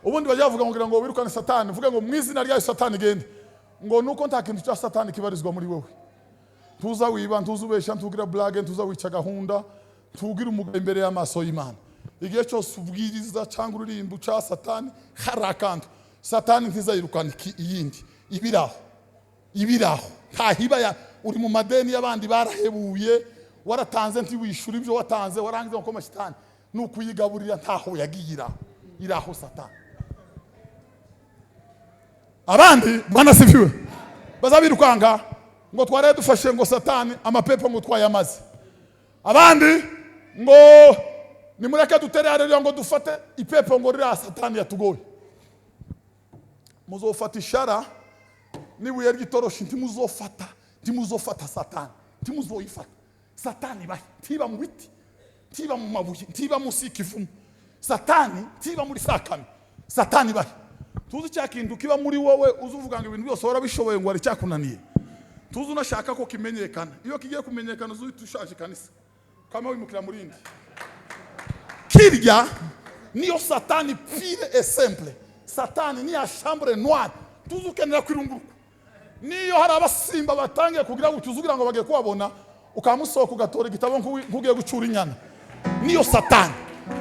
ubundi bajya bavuga ngo wirukane satani, uvuge ngo mu izina rya satani gende, ngo nuko nta kintu cya satani kibarizwa muri wowe. Tuza wiba, ntuza ubeshya, ntugira blague, ntuza wica gahunda, ntugira umugambi imbere y'amaso y'Imana. Igihe cyose ubwiriza cyangwa uririmba cya satani harakantu, satani ntizayirukana iyindi. Ibiraho nta hiba ya uri mu madeni y'abandi barahebuye, waratanze ntiwishura ibyo watanze, warangiza ngo koma shitani nukuyigaburira ntaho yagiye iraho satani. Abandi Bwana sifiwe bazabirukanga ngo tware dufashe ngo satani amapepo ngo twayamaze. Abandi ngo nimureke dutere haleluya ngo dufate ipepo ngo rira satani yatugoye. Muzofata ishara nibuye ry'itoroshi ntimuzofata satani, ntimuzoyifata satani bahe, tiba mu biti, tiba mu mabuye, tiba mu sikivumu, satani tiba muri sakame, satani bahe. Tuzi cyakintu kiba muri wowe uzuvuga ngo ibintu byose warabishoboye ngo ari cyakunaniye. Tuzi unashaka ko kimenyekana, iyo kigiye kumenyekana uzutushaje kanisa kama wimukira muri indi. Kirya niyo satani pire et simple. Satani ni ya chambre noire, tuzukenera kwirunguruka. Niyo hari abasimba batangiye kugira ngo tuzugira ngo bagiye kubabona, ukamusohoka ugatora igitabo nkugiye gucura inyana. Niyo satani,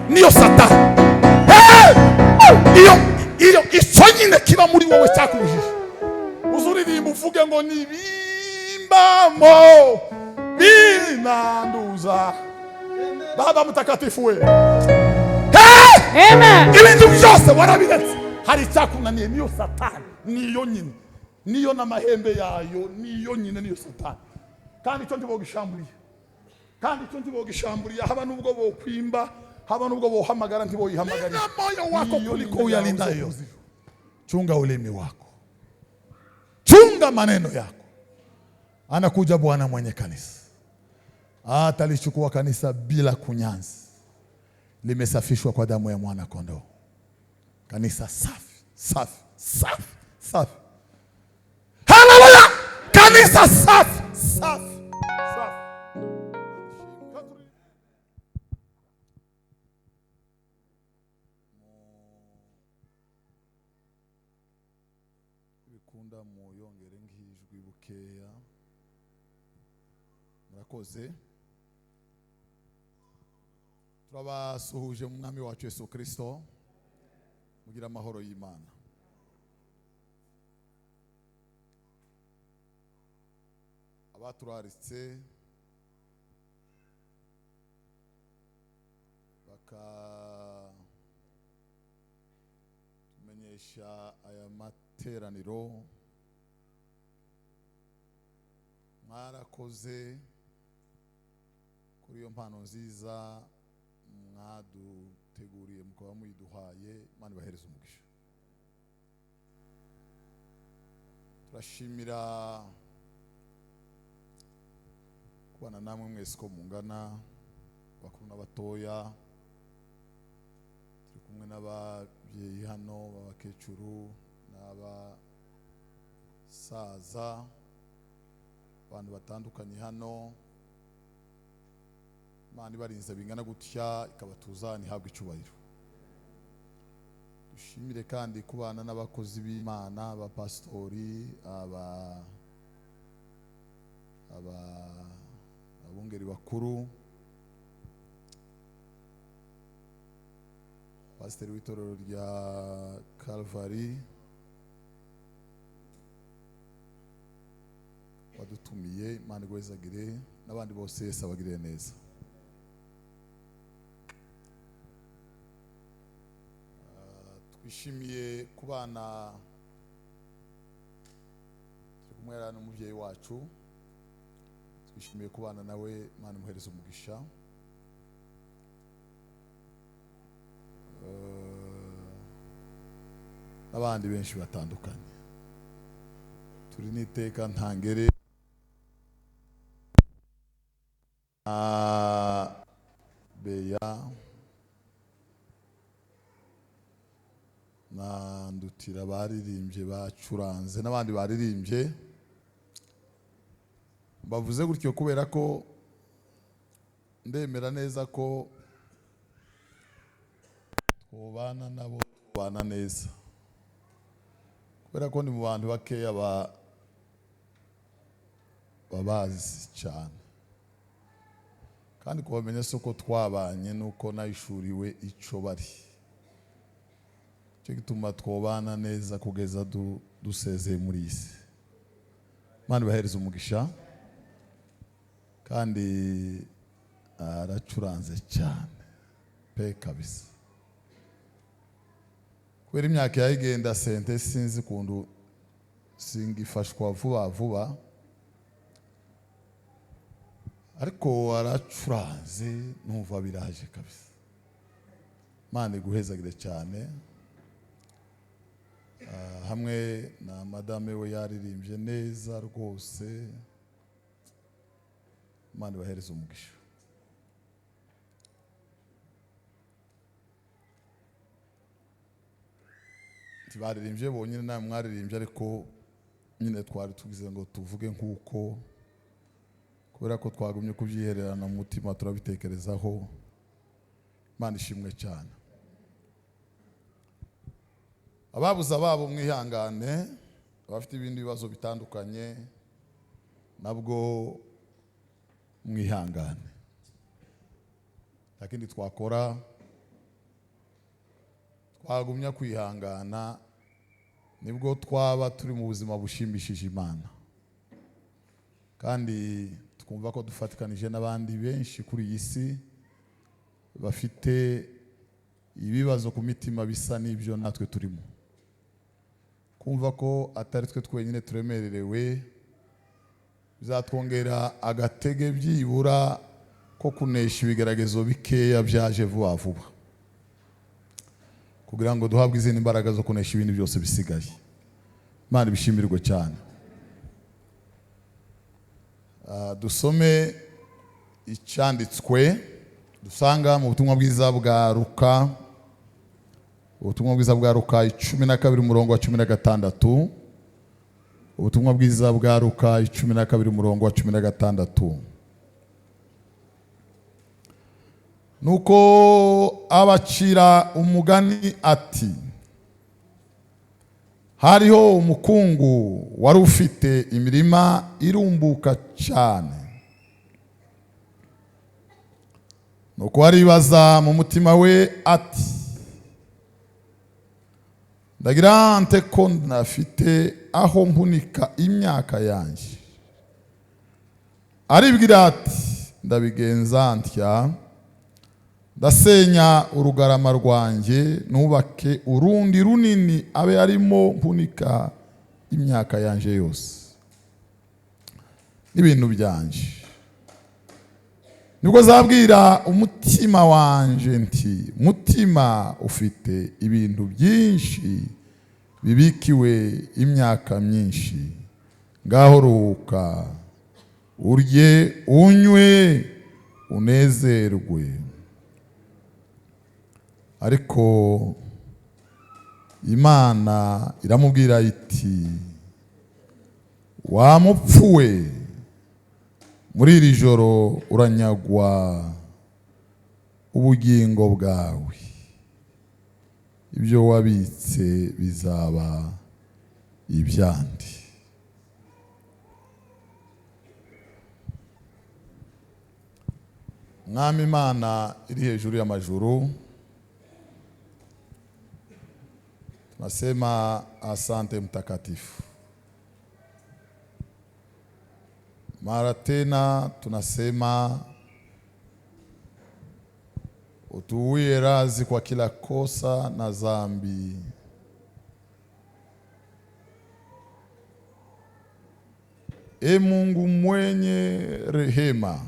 niyo satani. Iyo icyo nyine kiba muri wowe cyakubujije. Uzuririmba uvuge ngo nibimbamo binanduza Baba mtakatifu we. Amen. Ibintu byose warabiretse, hari cyakunaniye niyo satani, niyo nyine, niyo namahembe yayo, niyo nyine niyo satani. Kandi icyo ntibogishamburiye, haba nubwo bokwimba, haba nubwo bohamagara ntiboyihamagara. Moyo wako kuliko uyalindayo. Chunga ulimi wako, chunga maneno yako. Anakuja Bwana mwenye kanisa, atalichukua kanisa bila kunyanzi, limesafishwa kwa damu ya mwana kondoo. Kanisa safi, safi, safi, safi. Haleluya! Kanisa safi, safi, safi. Bikunda muyongere nk'ijwi bukeya. Murakoze. Turabasuhuje mu mwami wacu Yesu Kristo. Mugira amahoro y'Imana. Abaturaritse tumenyesha aya materaniro, mwarakoze kuri iyo mpano nziza mwaduteguriye mukaba muyiduhaye. Imana ibahereze umugisha. Turashimira kubana namwe mwese ko mungana, bakuru n'abatoya. Turi kumwe n'ababyeyi hano, abakecuru n'abasaza, abantu batandukanye hano. Imana ibarinze bingana gutya ikabatuza ntihabwe icyubahiro. Dushimire kandi kubana n'abakozi b'Imana, abapastori, abungeri bakuru, pasiteri w'itorero rya Calvary wadutumiye. Imana igwezagire, n'abandi bose Yesu abagirire neza. Twishimiye kubana turi kumwe n'umubyeyi wacu. Twishimiye kubana nawe, Imana imuhereze umugisha. N'abandi benshi batandukanye. Turi n'iteka ntangere beya na ndutira baririmbye bacuranze n'abandi baririmbye. Bavuze gutyo kubera ko ndemera neza ko twobana nabo bana neza kubera ko ni mu bantu bakeya babazi cyane kandi kubamenye soko twabanye nuko nayishuriwe ico bari cyo gituma twobana neza kugeza dusezeye muri isi. Mani bahereza umugisha kandi aracuranze cyane pe kabisa kubera imyaka yayigenda sente sinzi kundu singifashwa vuba ariko aracuranze numva biraje kabisa. Mani guhezagire cyane hamwe na madame we yaririmbye neza rwose. Mani bahereza umugisha. Tibaririmbye bonyine na mwaririmbye ariko nyine twari tugize ngo tuvuge nkuko kubera ko twagumye kubyihererana mu mutima turabitekerezaho. Imana ishimwe cyane. Ababuze ababo mwihangane, abafite ibindi bibazo bitandukanye nabwo mwihangane. Lakini twakora twagumya kwihangana nibwo twaba turi mu buzima bushimishije Imana kandi twumva ko dufatikanije n'abandi benshi kuri iyi si bafite ibibazo ku mitima bisa n'ibyo natwe turimo. Kumva ko atari twe twenyine turemererewe bizatwongera agatege byibura ko kunesha ibigeragezo bikeya byaje vuba kugira ngo duhabwe izindi imbaraga zo kunesha ibindi byose bisigaye. Imana bishimirwe cyane. Dusome icyanditswe dusanga mu butumwa bwiza bwa Luka, ubutumwa bwiza bwa Luka 12 umurongo wa 16. Ubutumwa bwiza bwa Luka 12 umurongo wa 16. Nuko abacira umugani ati, hariho umukungu wari ufite imirima irumbuka cyane. Nuko aribaza mu mutima we ati, ndagira nte ko nafite aho mpunika imyaka yanjye. Aribwira ati, ndabigenza ntya, ndasenya urugarama rwanjye nubake urundi runini abe arimo mpunika imyaka yanjye yose n'ibintu byanje. Nibwo zabwira umutima wanje nti, mutima ufite ibintu byinshi bibikiwe imyaka myinshi, ngaho ruhuka urye unywe unezerwe. Ariko Imana iramubwira iti, wamupfuwe, muri iri joro uranyagwa ubugingo bwawe, ibyo wabitse bizaba ibyandi. Mwami Imana iri hejuru y'amajuru, nasema asante mtakatifu. Mara tena tunasema utuwie radhi kwa kila kosa na dhambi. E Mungu mwenye rehema,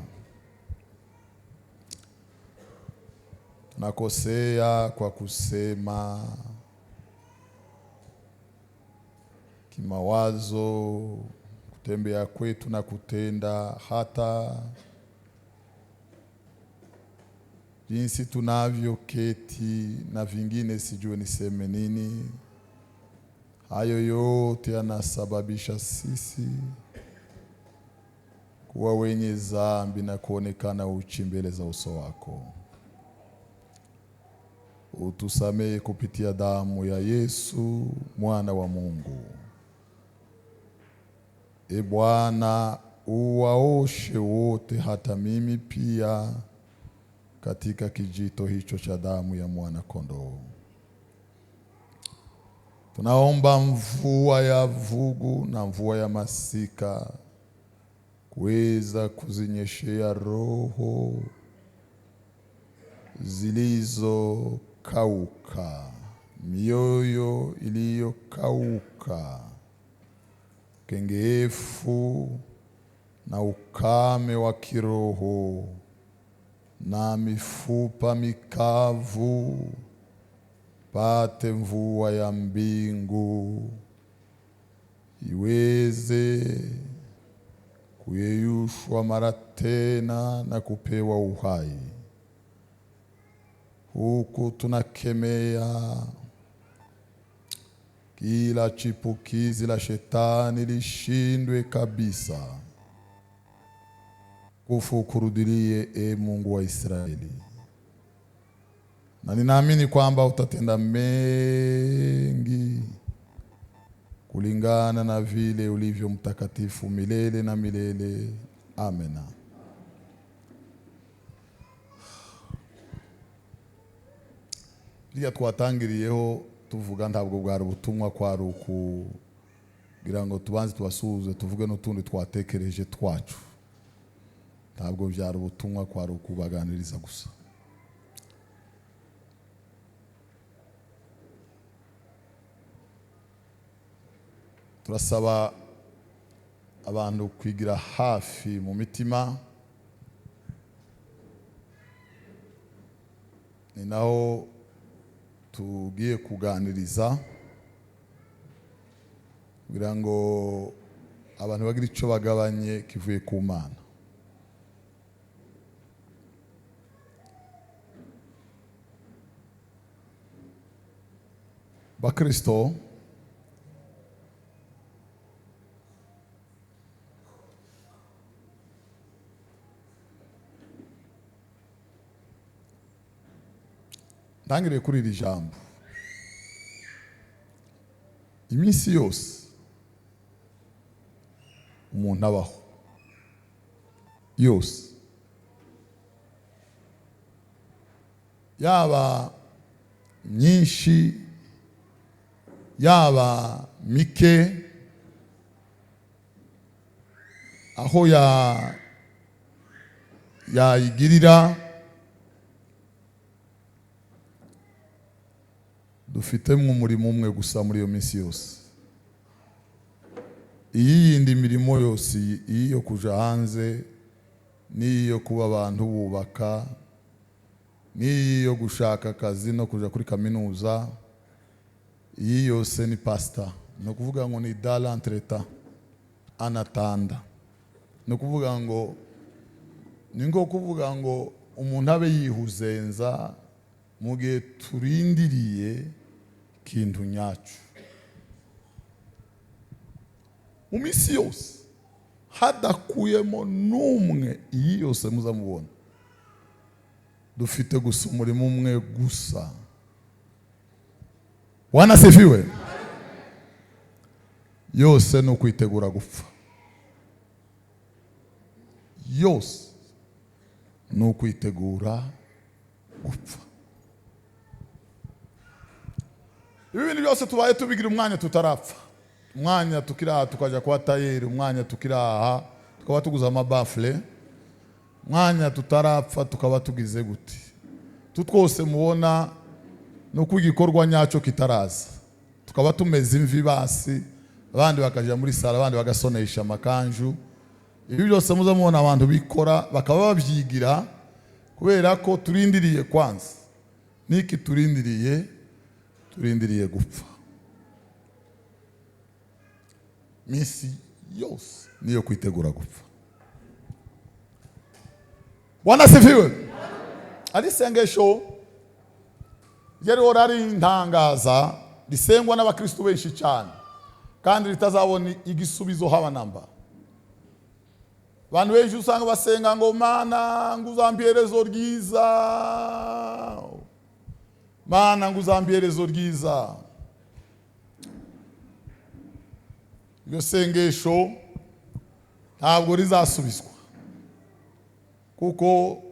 tunakosea kwa kusema, kimawazo, kutembea kwetu na kutenda, hata jinsi tunavyoketi na vingine sijue niseme nini. Hayo yote yanasababisha sisi kuwa wenye dhambi na kuonekana uchi mbele za uso wako. utusamehe kupitia damu ya Yesu mwana wa Mungu. E Bwana, uwaoshe wote, hata mimi pia, katika kijito hicho cha damu ya mwana kondoo. Tunaomba mvua ya vugu na mvua ya masika kuweza kuzinyeshea roho zilizokauka, mioyo iliyokauka, kengeefu na ukame wa kiroho na mifupa mikavu. Pate mvua ya mbingu iweze kuyeyushwa mara tena na kupewa uhai. Huku tunakemea kila chipukizi la shetani lishindwe kabisa. Kufukurudilie, e Mungu wa Israeli. Na ninaamini kwamba utatenda mengi kulingana na vile ulivyo mtakatifu milele na milele. Amena. Liya twatangiriyeho tuvuga ntabwo bwari ubutumwa kwari ukugira ngo tubanze tubasuhuze tuvuge n'utundi twatekereje twacu. Ntabwo byari ubutumwa kwari ukubaganiriza gusa. Turasaba abantu kwigira hafi mu mitima, ni naho tugiye kuganiriza kugira ngo abantu bagire icyo bagabanye kivuye ku Mana. Bakristo, ntangire kuri iri jambo. Iminsi yose umuntu abaho yose, yaba myinshi yaba mike, aho yayigirira, dufitemo umurimo umwe gusa muri iyo minsi yose. Iyi yindi mirimo yose, iyo kuja hanze, niyo kuba abantu bubaka, niyo gushaka akazi no kuja kuri kaminuza, iyi yose ni pasta. No kuvuga ngo ni dala entreta anatanda. No kuvuga ngo ningo kuvuga ngo umuntu abe yihuzenza mu gihe turindiriye kintu nyacu. Mu minsi yose hadakuyemo n'umwe, iyi yose muzamubona, dufite gusa umurimo umwe gusa. Wanasifiwe. Yose no kwitegura gupfa. Yose no kwitegura gupfa. Ibintu byose tubaye tubigira umwanya tutarapfa. Umwanya tukiraha tukaja kwa tayeri, umwanya tukiraha tukaba tuguza amabafle, umwanya tutarapfa tukaba tugize gute. Tutwose mubona no kugikorwa nyaco kitaraza, tukaba tumeze imvi basi, abandi bakaja muri sala, abandi bagasonesha makanju. Ibi byose muza mubona abantu bikora bakaba babyigira kubera ko turindiriye kwanza. Niki turindiriye gupfa. Misi yose niyo kwitegura gupfa. Bwana sifiwe. Ari sengesho yari orari ntangaza risengwa n'abakristo benshi cyane, kandi ritazabona igisubizo haba namba. Abantu benshi usanga basenga ngo Mana nguzampiherezo ryiza, Mana nguzambi iherezo ryiza. Iryo sengesho ntabwo rizasubizwa kuko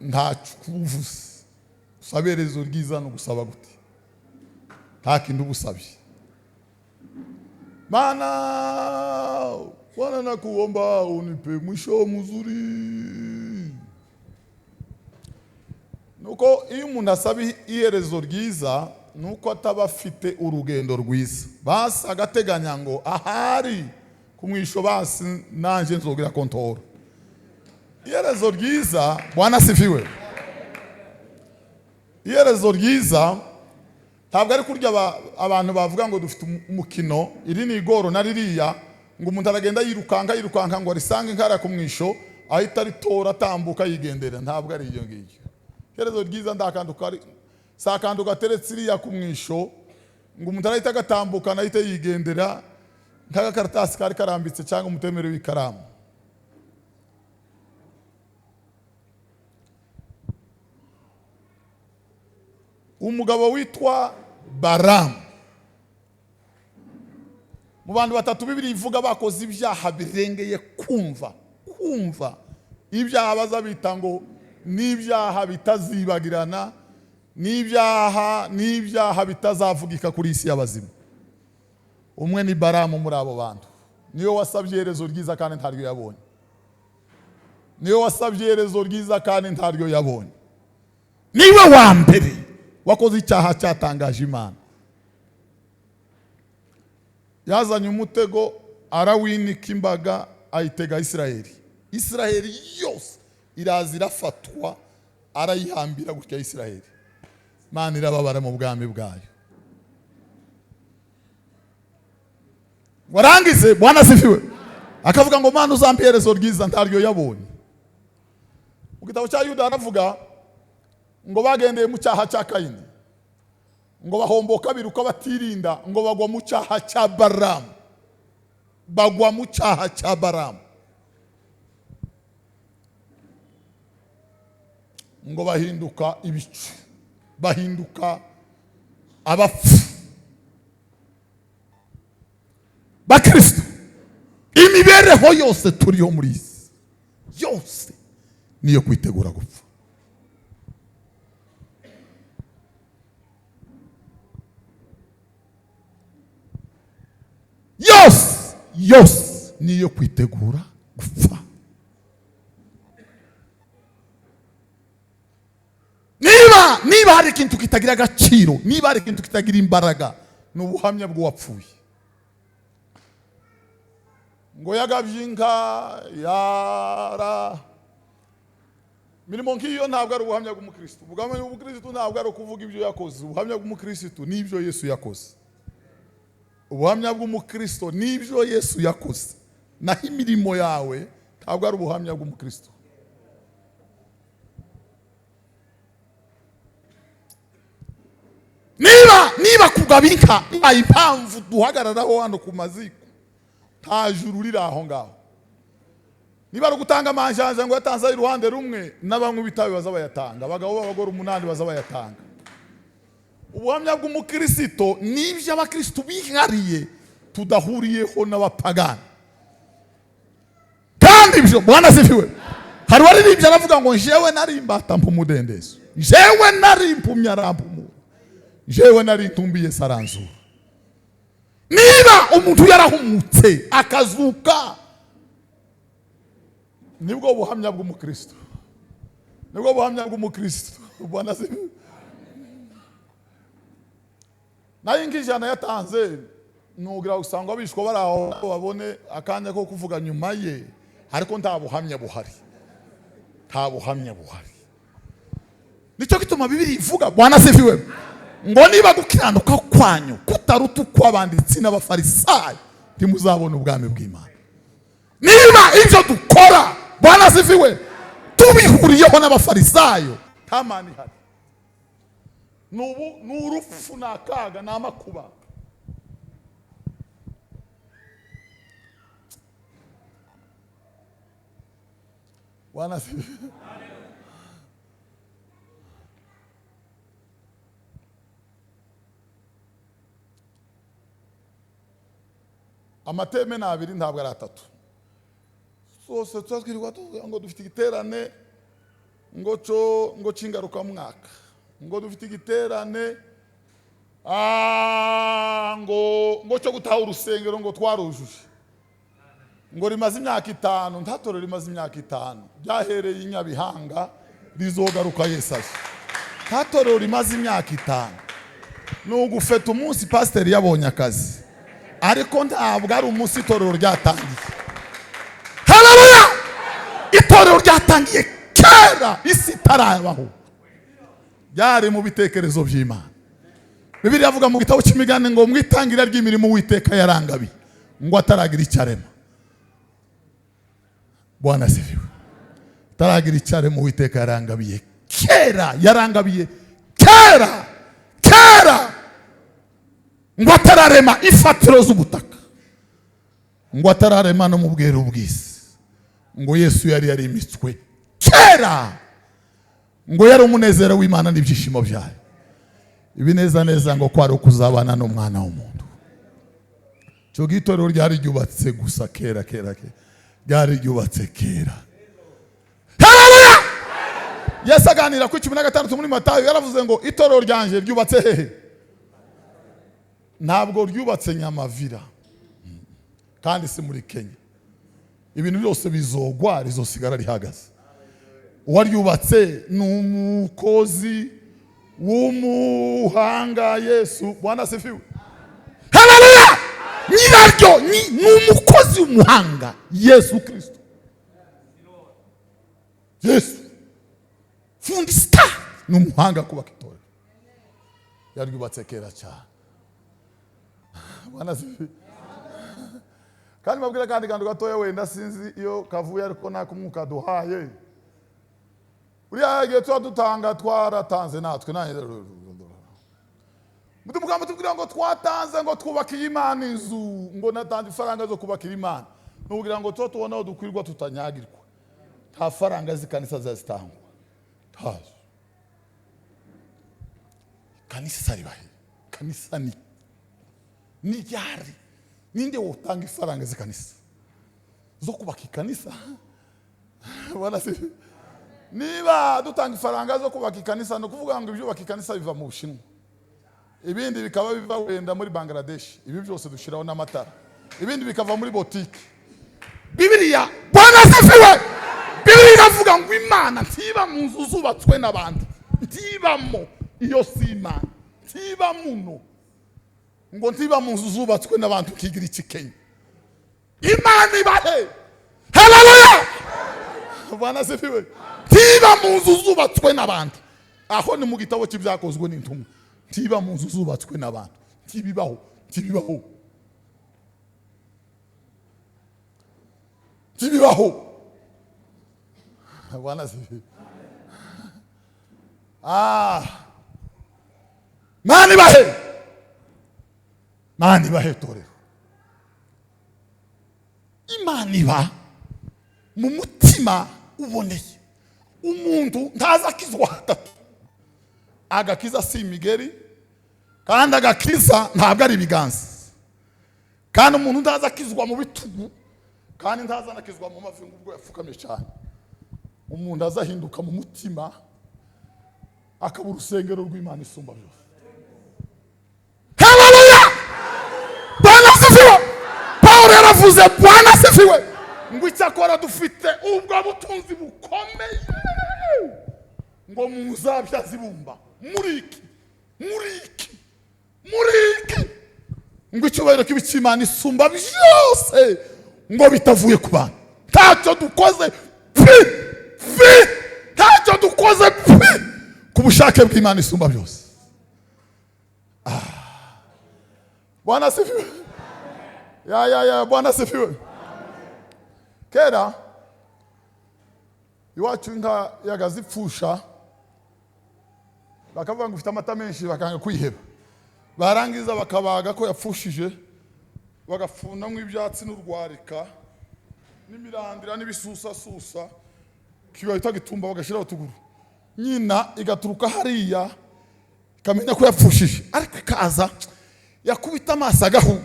ntacyo kuvuze. Usaba iherezo ryiza no gusaba gute? Nta kindi ubusabye. Mana Bwana nakuomba unipe mwisho mzuri. Nuko iyo umuntu asaba iherezo ryiza nuko ataba afite urugendo rwiza. Basi agateganya ngo ahari kumwisho basi nanje nzogira kontoro. Iherezo ryiza Bwana sifiwe. Iherezo ryiza ntabwo ari kurya abantu bavuga ngo dufite umukino iri ni igoro na ririya ngo umuntu aragenda yirukanka ngo arisange nkara kumwisho ahita ritora atambuka yigendera. Ntabwo ari iyo ngiyo. Iherezo ryiza ndakanduka sakanduka teretse iriya kumwisho ngo umuntu arahita agatambuka nahita yigendera nk'agakaratasi kari karambitse cyangwa umutemero w'ikaramu. Umugabo witwa Baramu, mu bantu batatu Bibiliya ivuga bakoze ibyaha birengeye kumva ibyaha baza bita ngo n'ibyaha bitazibagirana, n'ibyaha bitazavugika kuri isi y'abazima. Umwe ni Baramu muri abo bantu. Niyo wasabye iherezo ryiza kandi ntaryo yabonye. Niyo wasabye iherezo ryiza kandi ntaryo yabonye. Niwe wa mbere wakoze icyaha cyatangaje Imana. Yazanye umutego arawinika imbaga ayitega Isiraheli. Isiraheli yose iraza irafatwa arayihambira gutya Isiraheli. Imana irababara mu bwami bwayo. Warangize Bwana sifiwe. Akavuga ngo Mana uzampa iherezo ryiza ntaryo yabonye. Mu gitabo cya Yuda aravuga ngo bagendeye mu cyaha cya Kayini, ngo bahomboka biruka batirinda, ngo bagwa mu cyaha cya Baramu. Bagwa mu cyaha cya Baramu. Ngo bahinduka ibicu, bahinduka abapfu. Bakristo imibereho yose turiho muri isi yose niyo kwitegura gupfa. Yose niyo kwitegura gupfa. Niba hari ikintu kitagira agaciro, niba hari ikintu kitagira imbaraga, ni ubuhamya bw'uwapfuye. Ngo yagabye inka yara mirimo nk'iyo ntabwo ari ubuhamya bw'umukristo. Ubuhamya bw'umukristo ntabwo ari ukuvuga ibyo yakoze. Ubuhamya bw'umukristo ni ibyo Yesu yakoze. Ubuhamya bw'umukristo ni ibyo Yesu yakoze. Naho imirimo yawe ntabwo ari ubuhamya bw'umukristo. Niba kugaba inka impamvu duhagararaho hano ku maziko nta juru riri aho ngaho. Niba ari gutanga amanjanja ngo yatanze iruhande rumwe n'abanywi bitabe baza bayatanga, abagabo b'abagore 8 baza bayatanga. Ubuhamya bw'umukristo n'ibyo abakristo bihariye tudahuriyeho n'abapagani. Kandi ibyo Bwana sifiwe. Hari waririmbye aravuga ngo jewe nari imbata mpumudendezo, jewe nari impumya arampumu, jewe nari ntumbiye saranzura. Niba umuntu yarahumutse akazuka, nibwo buhamya bw'umukristo. Nibwo buhamya bw'umukristo. Bwana sifiwe. Nayo nk'ijana yatanze nugira usanga abishwa bari aho babone akanya ko kuvuga nyuma ye, ariko nta buhamya buhari. Nta buhamya buhari. Nicyo gituma Bibiliya ivuga Bwana sifiwe ngo niba gukiranuka kwanyu kutaruta kw'abanditsi n'abafarisayo ntimuzabona ubwami bw'Imana. Niba ibyo dukora Bwana sifiwe tubihuriyeho n'abafarisayo nta Mana ihari. N'urupfu n'akaga n'amakuba. Bwana sifiwe. amateme na abiri ntabwo ari atatu sose twazwirirwa tuvuga ngo dufite igiterane ngo cingaruka mwaka ngo dufite igiterane ngo cyo gutaha urusengero ngo twarujuje ngo rimaze imyaka 5 ntatoro rimaze imyaka 5 byahereye inyabihanga rizogaruka Yesu ntatoro rimaze imyaka 5 n'ugufeta umunsi pastor yabonye akazi ariko ntabwo ari umunsi itorero ryatangiye. Haleluya! Itorero ryatangiye kera isi tarabaho byari mu bitekerezo by'Imana. Bibiliya avuga mu gitabo cy'imigani ngo mwitangira ry'imirimo Uwiteka yarangabi ngo ataragira icyarema. Bwana sifiwe. Ataragira icyarema Uwiteka yarangabiye kera ngo atararema ifatiro z'ubutaka ngo atararema no mu bwero bw'isi ngo Yesu yari yarimitswe kera ngo yari umunezero w'Imana n'ibyishimo byayo. Ibineza neza ngo kwari ukuzabana n'umwana w'umuntu. Cyo gitorero ryari ryubatse gusa kera ryari ryubatse kera. Haleluya! Yesu aganira ku 16 muri Matayo yaravuze ngo itorero ryanje ryubatse hehe? Ntabwo ryubatse Nyamavira kandi si muri Kenya. Ibintu byose bizogwa rizosigara rihagaze. Uwaryubatse n'umukozi w'umuhanga Yesu. Bwana sifiwe. Haleluya! Nyiraryo n'umukozi w'umuhanga Yesu Kristo. Yesu fundi star n'umuhanga kubaka itorero. Yaryubatse kera cyane. Bwana sifiwe. Kandi mabwira kandi gatoya wenda sinzi iyo kavuye ariko nakumwuka duhaye. Uriya gihe dutanga twaratanze natwe mutuvuga mutubwira ngo twatanze ngo twubakiye Imana inzu ngo natanze ifaranga zo kubakira Imana nugira ngo tubona dukwirwa tutanyagirwa nta faranga zikanisa zazitangwa tazo kanisa saribahe kanisa ni ryari ninde wotanga ifaranga zikanisa zo kubaka ikanisa wala si niba dutanga ifaranga zo kubaka ikanisa no kuvuga ngo ibyo bakikanisa biva mu Bushinwa ibindi bikaba biva wenda muri Bangladesh ibi byose dushiraho n'amatara ibindi bikava muri boutique. Bibiliya Bwana sifiwe. Bibiliya iravuga ngo Imana ntiba mu nzu zubatswe n'abandi ntibamo iyo sima ntiba muno ngo ntiba mu nzu zubatswe n'abantu kigira ikikenya Imana ibahe. Haleluya! Bwana sifiwe. Ntiba mu nzu zubatswe n'abantu aho ni mu gitabo cy'ibyakozwe n'intumwa ntiba mu nzu zubatswe n'abantu ntibibaho Bwana sifiwe. Mani bahe torero. Imana iba mu mutima uboneye. Umuntu ntaza kizwa hatatu. Agakiza si imigeri kandi agakiza ntabwo ari ibiganza. Kandi umuntu ntaza kizwa mu bitugu kandi ntaza nakizwa mu mavi ubwo yafukamye cyane. Umuntu azahinduka mu mutima akaba urusengero rw'Imana isumba byose. Haleluya! Bwana sifiwe. Paulo yaravuze Bwana sifiwe ngo icyakora dufite ubwo butunzi bukomeye ngo muzabya zibumba muriki ngo icyubahiro k'Imana isumba byose ngo bitavuye ku bantu ntacyo dukoze ku bushake bw'Imana isumba byose. Bwana sifiwe. Bwana sifiwe. Kera iwacu inka yagazipfusha bakavuga ngo ufite amata menshi bakanga kwiheba barangiza bakabaga ko yapfushije bagafunamwe ibyatsi n'urwarika n'imirandira n'ibisusa kibahita gitumba bagashiraho utuguru nyina igaturuka hariya ikamenya ko yapfushije ariko ikaza yakubita amaso agahu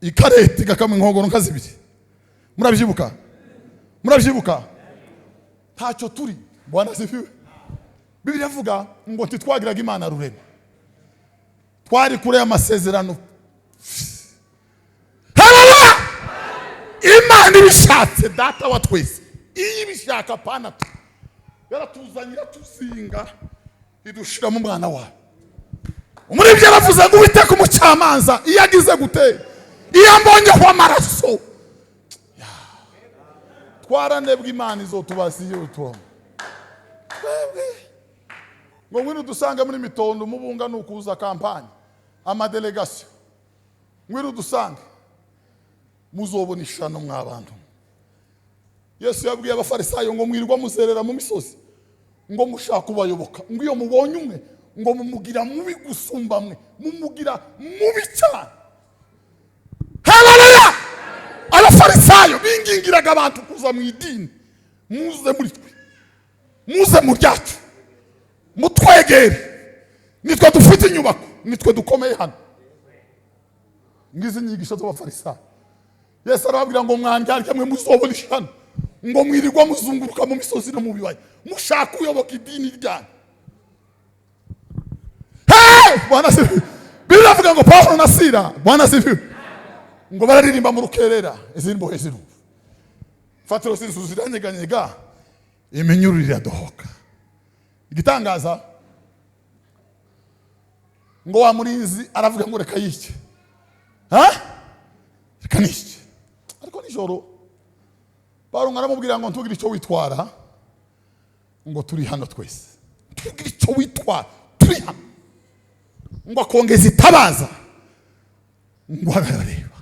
ikareti gakama inkongoro nka zibiri. Murabyibuka ntacyo turi. Bwana sifiwe. Bibiliya ivuga ngo ntitwagiraga Imana rurema, twari kure y'amasezerano. Haleluya! Imana ibishatse data wa twese, iyi ibishaka pana yaratuzanyira tuzinga idushira mu mwana wawe. Umuribye aravuze ngo Uwiteka umucamanza iyo agize gute, iyo ambonyeho amaraso twaranebwa Imana izotubasiye tuwa ngo ngwino dusanga muri mitondo mubunga nukuza kampanye amadelegation, ngwino dusanga muzobona ishano mwabantu. Yesu yabwiye abafarisayo ngo mwirwa muzerera mu misozi ngo mushaka kubayoboka, ngo iyo mubonye umwe ngo mumugira mubi gusumba mwe, mumugira mubi cyane. Haleluya! Abafarisayo bingingiraga abantu kuza mu idini, muze muri twe, muze mu ryacu, mutwegere, nitwe dufite inyubako, nitwe dukomeye hano. Ngize inyigisho z'abafarisayo. Yesu arababwira ngo mwandyarya mwe muzobona ishano, ngo mwirirwa muzunguruka mu misozi no mu bibaya mushaka uyoboka idini ryanyu. Bwana sifiwe. Bibiliya ivuga ngo Paulo na Sila, Bwana sifiwe, ngo bararirimba mu rukerera izimbo hejuru. Fatiro z'inzu ziranyeganyega, iminyururu iradohoka. Igitangaza ngo wa murinzi aravuga ngo reka yice. Reka nice. Ariko nijoro Paulo aramubwira ngo ntugire icyo witwara, ngo turi hano twese. Ntugire icyo witwara, turi hano. Ngo akongeza itabaza, ngo arareba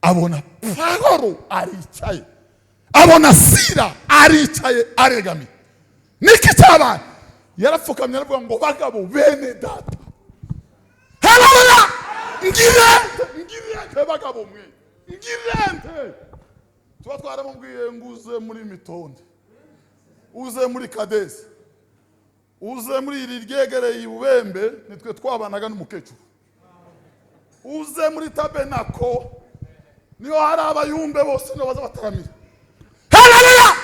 abona Paulo aricaye, abona Sila aricaye aregami. Niki cyaba yarapfukamye aravuga ngo bagabo bene data. Haleluya! Ngirente bagabo mwe, ngirente. Tuba twaramubwiye nguze muri mitonde, uze muri Kadesi, uze muri iri ryegereye ibubembe, nitwe twabanaga n'umukecuru. Uze muri tabenako, niyo hari abayumbe bose no baza bataramira. Haleluya!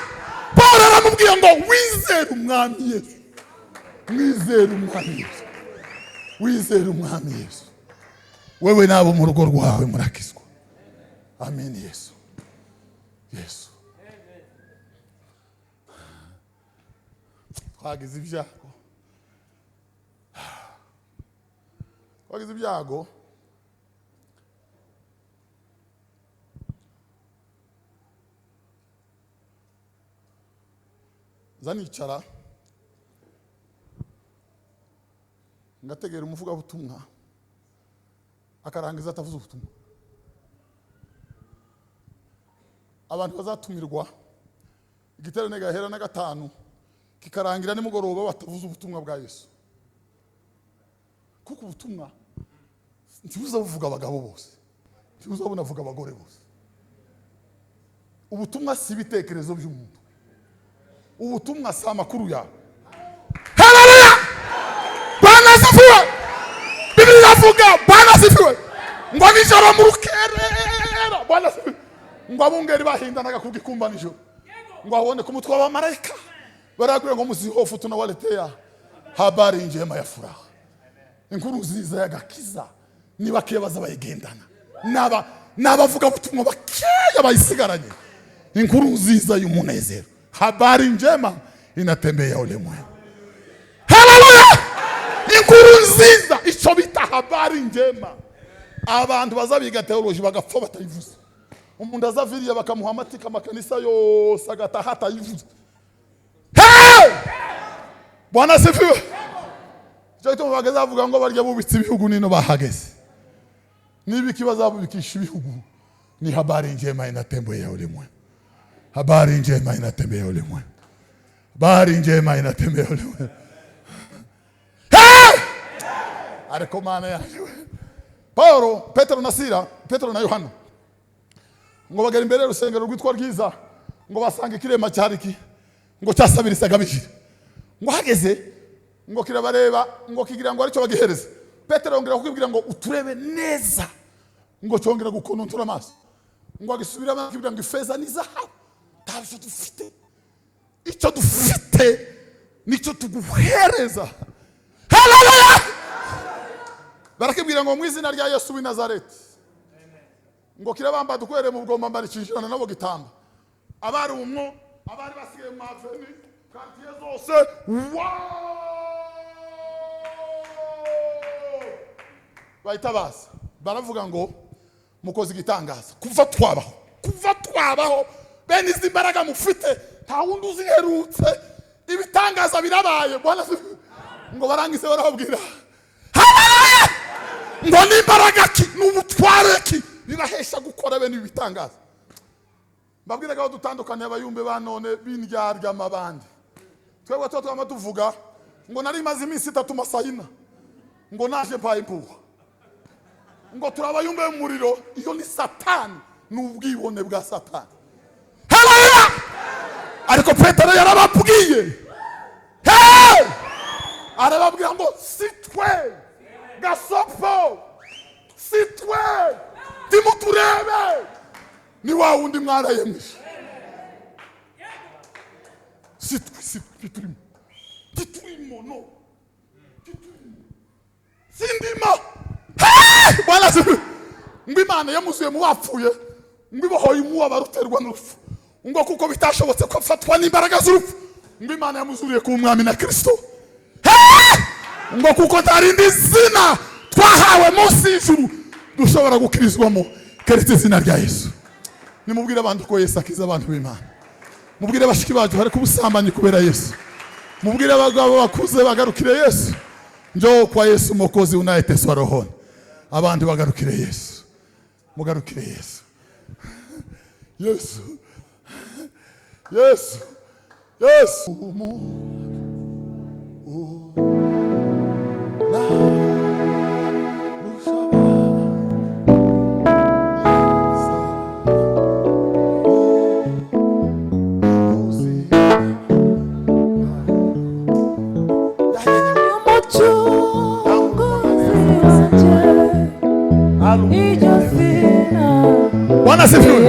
Paulo aramubwiye ngo wizere umwami Yesu, wizere umwami Yesu, wizere umwami Yesu, wewe nabo mu rugo rwawe murakizwa. Amen. Yesu, Yesu. Twagize ibyago, zanicara ngategera umuvuga butumwa akarangiza atavuze ubutumwa. Abantu bazatumirwa igiterane gahera na gatanu kikarangira nimugoroba batavuze ubutumwa bwa Yesu. Kuko ubutumwa ntibuza buvuga abagabo bose, ntibuza bunavuga abagore bose. Ubutumwa si ibitekerezo by'umuntu, ubutumwa si amakuru yawe. Haleluya! Bwana sifiwe. Bibiliya ivuga Bwana sifiwe ngo nijoro mu rukerera, Bwana sifiwe, ngo abungeri bahindanaga kugikumba nijoro, ngo abone ku mutwe w'abamarayika baragure ngo musihofu tunawaletea habari njema ya furaha, inkuru nziza y'agakiza. Niba kebaza bayigendana n'abavuga butumwa bakeya bayisigaranye, inkuru nziza y'umunezero. Habari njema inatembea ulimwengu. Haleluya! Inkuru nziza icyo bita habari njema. Abantu bazabiga teoloji bagapfa batayivuze. Umuntu azaviriye bakamuha amatika amakanisa yose agataha atayivuze. Bwana sifiwe. Cyo gituma bagazavuga ngo barya bubitse ibihugu nino bahageze. Nibiki bazabubikisha ibihugu, ni habari njema inatembea ulimwengu. Habari njema inatembea ulimwengu. Habari njema inatembea ulimwengu. Ariko mana yawe Paulo, Petero na Sila, Petero na Yohana ngo bagera imbere y'urusengero rwitwa Rwiza, ngo basange kirema cyariki ngo cyasabirisaga bishira, ngo hageze ngo kirabareba ngo kigira ngo aricyo bagihereza. Petero ngera kukibwira ngo uturebe neza ngo cyongera gukonontora amaso ngo agisubira bakibwira ngo ifeza ni zahabu tabyo dufite icyo dufite nicyo tuguhereza. Haleluya. Barakibwira ngo mu izina rya Yesu w'i Nazareti ngo kirabamba dukwere mu bwomba mbarikishirana nabo gitamba abari umwo abari basigaye mu maveni quartier zose bayitabaza baravuga ngo mukoze igitangaza kuva twabaho bene izi mbaraga mufite nta wundi uziherutse ibitangaza birabaye bwana ngo barangize barababwira ngo n'imbaraga ki n'ubutware ki birahesha gukora bene ibitangaza. Mbabwiraga aho dutandukanye abayumbe banone bindyarya amabandi twebwe twama tuvuga ngo nari maze iminsi 3 masayina ngo naje mpaye impuha ngo turabayumbe mu muriro iyo ni satani n'ubwibone bwa satani. Haleluya. Ariko Petero yarababwiye arababwira ngo sitwe gasopo sitwe timuturebe ni wa wundi mwarayemije sitwe titurimo no sindima bwana se ngimana yamuzuye mu bapfuye ngibohoye mu abaruterwa n'urupfu ngo kuko bitashobotse ko fatwa n'imbaraga z'urupfu ngimana yamuzuriye ku mwami na Kristo ngo kuko tarindi zina twahawe munsi y'ijuru dushobora gukirizwamo keretse izina rya Yesu. Nimubwire abantu ko Yesu akiza abantu b'Imana. Mubwire bashiki bacu hari kubusambanyi kubera Yesu. Mubwire abagabo bakuze bagarukire Yesu. Njoo kwa Yesu Mwokozi unayeteswa rohoni. Abantu bagarukire Yesu. Mugarukire Yesu. Yesu. Yesu. Yesu. Bwana sifiwe.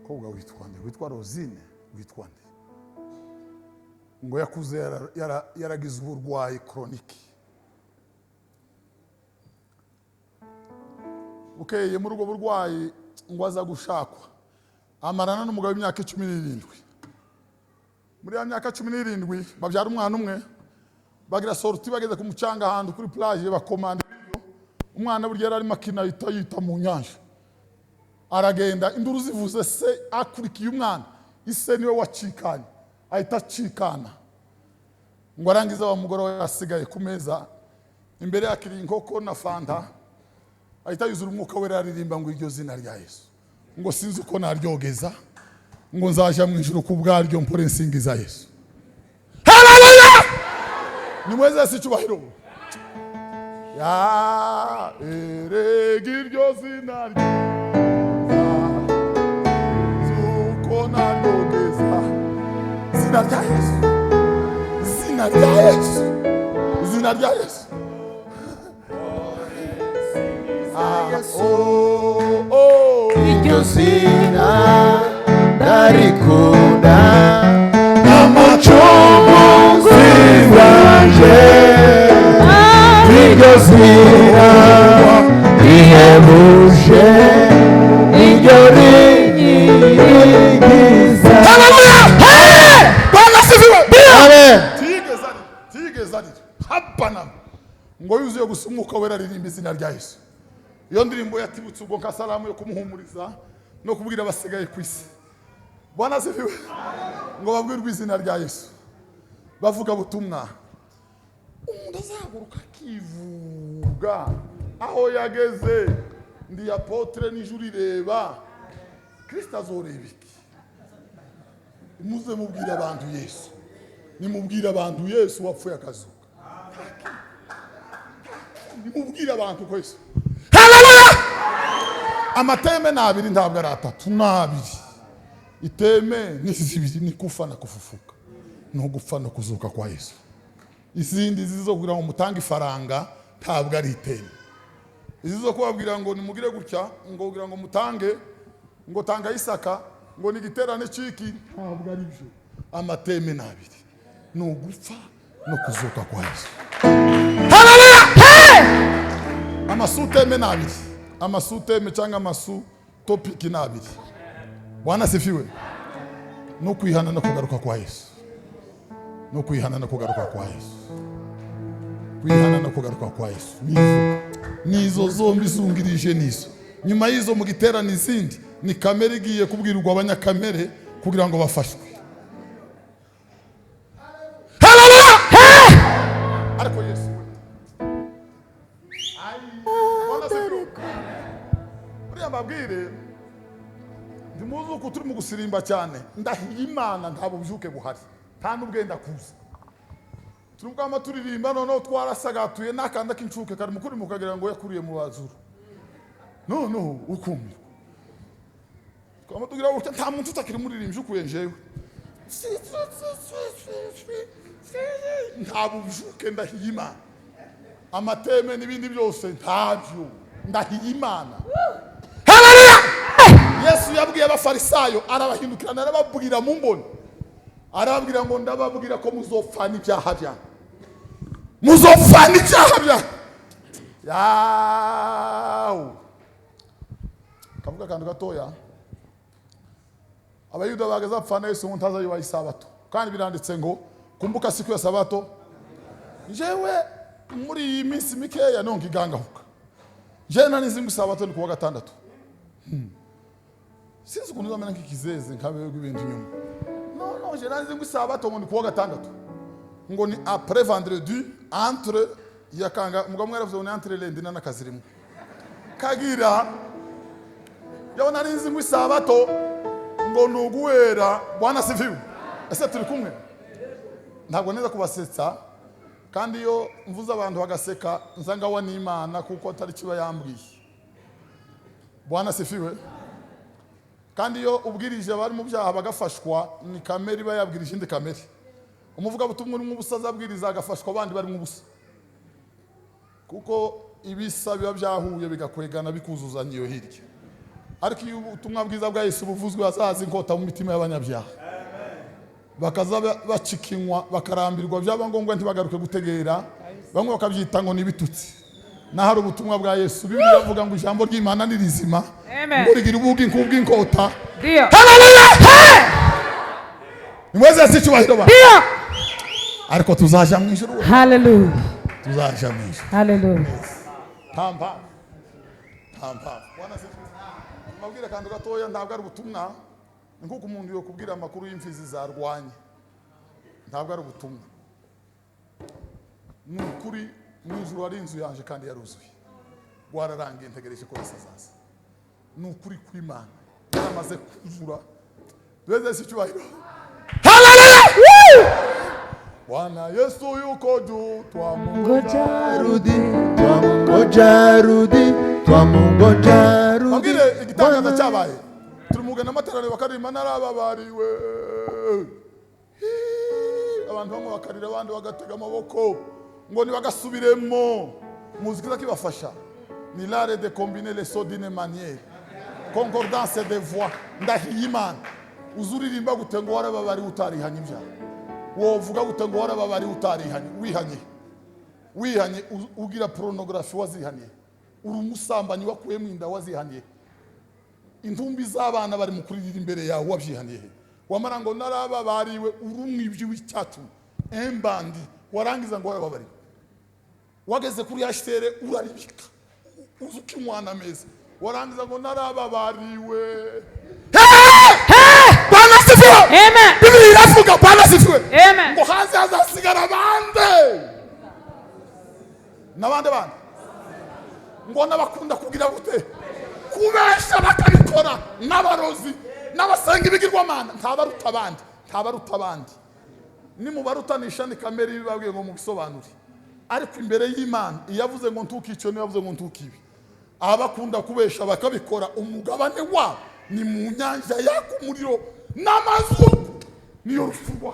Koga witwa Rosine witwa nde ngo yakuze yaragize uburwayi chronique bukeye muri ubwo burwayi ngo aza gushakwa amarana n'umugabo w'imyaka 17 muri ya myaka 17 babyara umwana umwe bagira sorti bageze ku mucanga ahantu kuri plage bakomanda umwana burya yari makina yita mu nyanja aragenda induru zivuze se akurikiye umwana ise niwe wacikanye ahita acikana ngo arangiza wa mugore we asigaye ku meza imbere yakiri inkoko na fanta ahita yuzura umwuka we aririmba ngo iryo zina rya Yesu ngo sinzi uko naryogeza ngo nzaje mu ijuru ku bwaryo mpore nsingiza Yesu. Haleluya. Nimweze sicyubahiro ya erega iryo zina rya zina rya Yesu. Zina rya Yesu. Zina rya Yesu. Iryo zina ndarikunda n'umucunguzi wanje. Iryo zina rihebuje iryo rinyigiza. Tigezari hapana ngo yuzuye gusumuka wera ririmba izina rya Yesu. Iyo ndirimbo yatibutse ubwo nkasalamu yo kumuhumuriza no kubwira basigaye kwisi. Bwana sifiwe. Ngo babwirwe izina rya Yesu. Bavuga butumwa. Umuntu azaguruka kivuga aho yageze ndi apotre n'ijuru ireba. Kristo azoreba iki? Muze mubwira abantu Yesu. Nimubwira abantu Yesu wapfuye akazuka. Nimubwira abantu ko Yesu. Haleluya. Amateme nabiri ntabwo ari atatu nabiri. Iteme ni zibiri ni kufa na kufufuka. no gupfa no kuzuka kwa Yesu. Izindi zizo kugira ngo mutange ifaranga ntabwo ari iteme. Izizo kubabwira ngo nimugire gutya ngo kugira ngo mutange ngo tanga Isaka ngo nigiterane ciki ntabwo ari byo. Amateme nabiri no gupfa no kuzuka kwa Yesu. Haleluya! Amasuteme nabiri. Amasuteme cyangwa amasu topic nabiri. Bwana sifiwe. No kwihana no kugaruka kwa Yesu. No kwihana no kugaruka kwa Yesu. Kwihana no kugaruka kwa Yesu. Nizo zombi zungirije nizo. Nyuma yizo mu giterane izindi ni kamere igiye kubwirwa abanyakamere kugira ngo bafashwe. Haleluya! Ariko Yesu. Bwana sifiwe. Uriya mabwire ndimuzu ko turi mu gusirimba cyane ndahiye Imana ntabo bujuke buhari nta nubwenda kuza turubwama turirimba none twarasagatuye nakanda kincuke kari mukuri mukagira ngo yakuriye mu bazuru no ukumira twama tugira ngo nta muntu utakiri muririmbye ukuye njewe ntabo bujuke ndahiye Imana amateme n'ibindi byose ntabyo ndahiye Imana. Yesu yabwiye abafarisayo arabahindukirana arababwira mu mboni arababwira ngo ndababwira ko muzopfana ibyaha byanyu muzopfana ibyaha byanyu yawo kavuga kandi gatoya abayuda bagaza pfana Yesu ngo ntaza yubaha isabato kandi biranditse ngo kumbuka siku ya sabato jewe muri iyi minsi mikeya nonga igangahuka je nanizi ngo sabato ni kuwa gatandatu sinzi ukuntu uzamena nk'ikizeze nkabewe ibintu inyuma no je nanizi ngo sabato ngo ni kuwa gatandatu ngo ni après vendredi entre yakanga mugabo mwaravuze ngo ni entre lundi na nakazirimo kagira yo nanizi ngo sabato ngo nuguwera. Bwana sifiwe. Ese turi kumwe ntabwo neza kubasetsa kandi yo mvuza abantu bagaseka nzanga wa n'Imana kuko atari kiba yambwiye. Bwana sifiwe. Kandi yo ubwirije bari mu byaha bagafashwa ni kamere iba yabwirije indi kamere. Umuvuga butumwe uri mu busaza abwiriza agafashwa abandi bari mu busa kuko ibisa biba byahuye bigakwegana bikuzuzanya iyo hirya. Ariko iyo ubutumwa bwiza bwa Yesu buvuzwe azazi inkota mu mitima y'abanyabyaha bakaza bacikinywa bakarambirwa byaba ngombwa ntibagaruke gutegera bamwe bakabyita ngo nibitutsi. Na hari ubutumwa bwa Yesu Bibiliya ivuga ngo ijambo ry'Imana ni rizima ngo rigira ubugi nkubwi inkota. Haleluya! Nimweze sicyubahiro ba ariko tuzaja mu ijuru. Hallelujah. Tuzaja mu ijuru. Hallelujah. Tampa. Bwana sifiwe. Mabwira kandi gatoya ntabwo ari ubutumwa nkuko umuntu yo kubwira amakuru y'imfizi zarwanye ntabwo ari ubutumwa n'ukuri n'ijuru ari inzu yanje kandi yaruzuye wararangiye ntegereje ko bisazaza n'ukuri kw'Imana yaramaze kuzura beze sicyubahiro. Haleluya! Bwana Yesu yuko juu twamungoja rudi. Mabwire igitangaza cyabaye turumugana amaterano bakarima narababariwe abantu bamwe bakarira abandi bagatega amaboko ngo nibagasubiremo. Muziki kibafasha ni l'art de combiner les sons d'une manière concordance de voix ndahiye Imana uzuririmba gute ngo warababari utarihanye ibyaha wovuga gute ngo warababari utarihanye wihanye ugira pornography wazihanye uri umusambanyi wakuyemo inda wazihanye intumbi z'abana bari mu kuririra imbere yawe wabyihaniye wamara ngo narababariwe urumwibyi w'icyatu embandi warangiza ngo warababari wageze kuri hashere uraribika uzuki mwana meza warangiza ngo narababariwe. Bwana sifiwe. Amen. Biblia iravuga Bwana sifiwe. Amen. Ngo hanze hazasigara bande nabande bande ngo nabakunda kugira gute kubesha bakabikora n'abarozi n'abasenga ibigirwamana ntabaruta abandi ni mubarutanisha ni kamere bibabwiye ngo mubisobanure ariko imbere y'Imana iyavuze ngo ntukico ni yavuze ngo ntukibi abakunda kubesha bakabikora umugabane wa ni mu nyanja yako umuriro n'amazu niyo rufurwa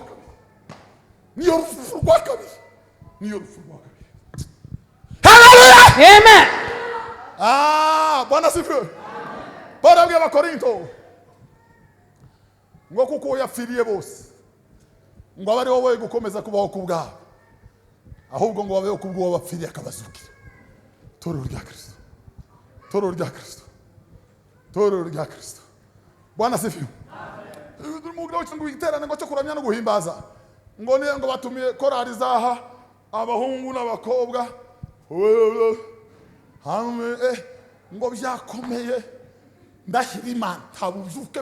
niyo rupfu rwa kabiri, niyo rupfu rwa kabiri. Haleluya, Amen. Bwana sifiwe. Bwana abwiye Abakorinto ngo kuko yapfiriye bose ngo abari wowe gukomeza kubaho ku bwabo, ahubwo ngo babeho kubwo bapfiriye akabazukira. Torero rya Kristo, torero rya Kristo, torero rya Kristo. Bwana sifiwe. Umugabo w'icyo giterane ngo cyo kuramya no guhimbaza ngo niyo ngo batumiye korari zaha abahungu n'abakobwa hamwe ngo byakomeye ndahira Imana tabuzuke.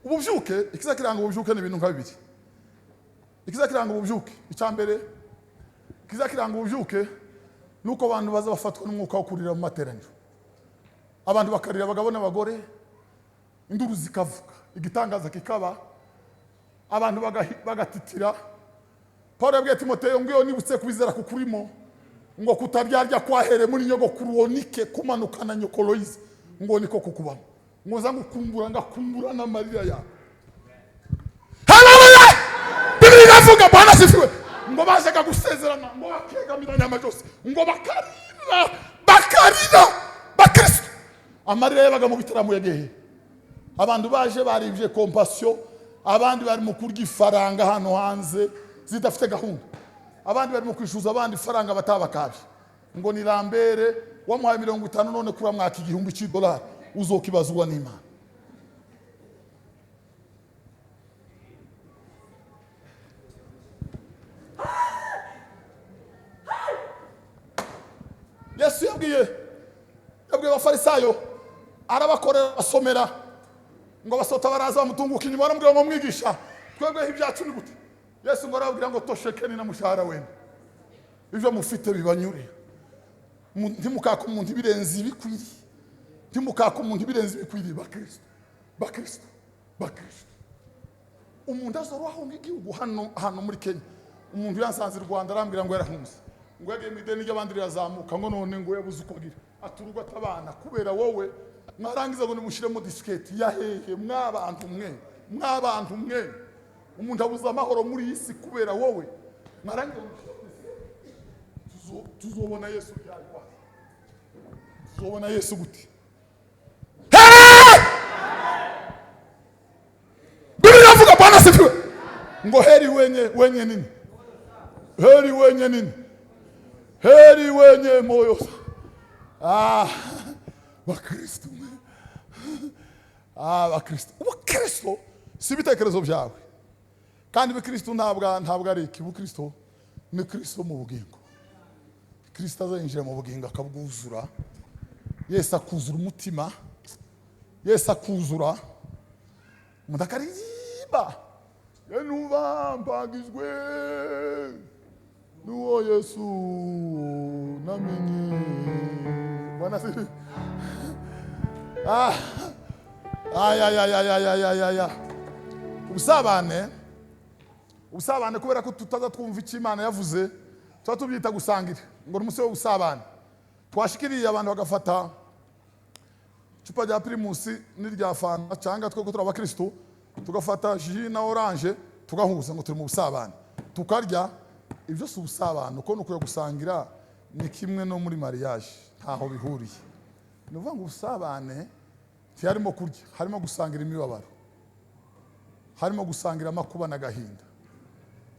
Ububyuke ikizakiranga ububyuke ni ibintu nka bibiri. Ikizakiranga ububyuke icyambere ikizakiranga ububyuke nuko abantu baza bafatwa n'umwuka wo kurira mu materaniro, abantu bakarira abagabo n'abagore, induru zikavuga, igitangaza kikaba, abantu bagatitira. Paul yabwiye Timoteyo ngo iyo nibutse kubizera kukurimo ngo kutaryarya kwahere muri nyogokuru wonike kumanukana nyokoloyize ngo niko kukubamo ngo za ngukumbura ngakumbura n'amarira yawe. Haleluya, Biblia inavuga Bwana sifiwe ngo bazaga gusezerana ngo bakegamiranya amajosi ngo bakarira bakristo amarira yabaga mu bitaramo yagehe. Abantu baje barivye compassion, abandi bari mu kurya ifaranga hano hanze zidafite gahunda, abandi bari mu kwishuza abandi faranga batabakabye ngo ni Lambere wamuhaye 50 none kura mwaka $1,000 uzokibazwa n'Imana. Yesu yabwiye Abafarisayo arabakorera basomera ngo basota baraza bamutunguka inyuma baramubwira ngo mwigisha twebwe ibyacu ni gute. Yesu ngo arababwira ngo toshekeni na mushahara wenu ibyo mufite bibanyure, ntimukaka umuntu ibirenze ibikwiriye, ntimukaka umuntu ibirenze ibikwiriye. Bakristo umuntu azorohaho nk'igihugu hano muri Kenya. Umuntu yansanze Rwanda arambwira ngo yarahunze ngo yagiye mu ideni ry'abandi rirazamuka ngo none ngo yabuze uko agira aturugwa atabana kubera wowe mwarangiza ngo nimushiremo disketi yahehe mwabantu mwe umuntu abuza amahoro muri iyi si kubera wowe mwarangiza tuzobona Yesu ryari kwa tuzobona Yesu gute. Biblia inavuga Bwana sifiwe ngo heri wenye nini, heri wenye nini, heri wenye moyo Bakristo. Bakristo ubukristo si ibitekerezo byawe kandi Bakristo ntabwo ari iki. Ubukristo ni Kristo mu bugingo. Kristo azinjira mu bugingo akabwuzura. Yesu akuzura umutima, Yesu akuzura mudakaririmba yenubambagizwe nuwo Yesu namenye. Bwana sifi. Ubusabane kubera ko tutaza twumva icyo Imana yavuze tuba tubyita gusangira ngo n'umunsi wo gusabana. Twashikiriye abantu bagafata icupa rya Primus n'irya Fanta cyangwa twego turi abakristo tugafata jus na orange tugahuza ngo turi mu busabane tukarya. Ibyo si ubusabane uko nuko gusangira ni kimwe no muri mariage ntaho bihuriye. Nuvuga ngo ubusabane harimo kurya, harimo gusangira imibabaro, harimo gusangira amakuba n'agahinda.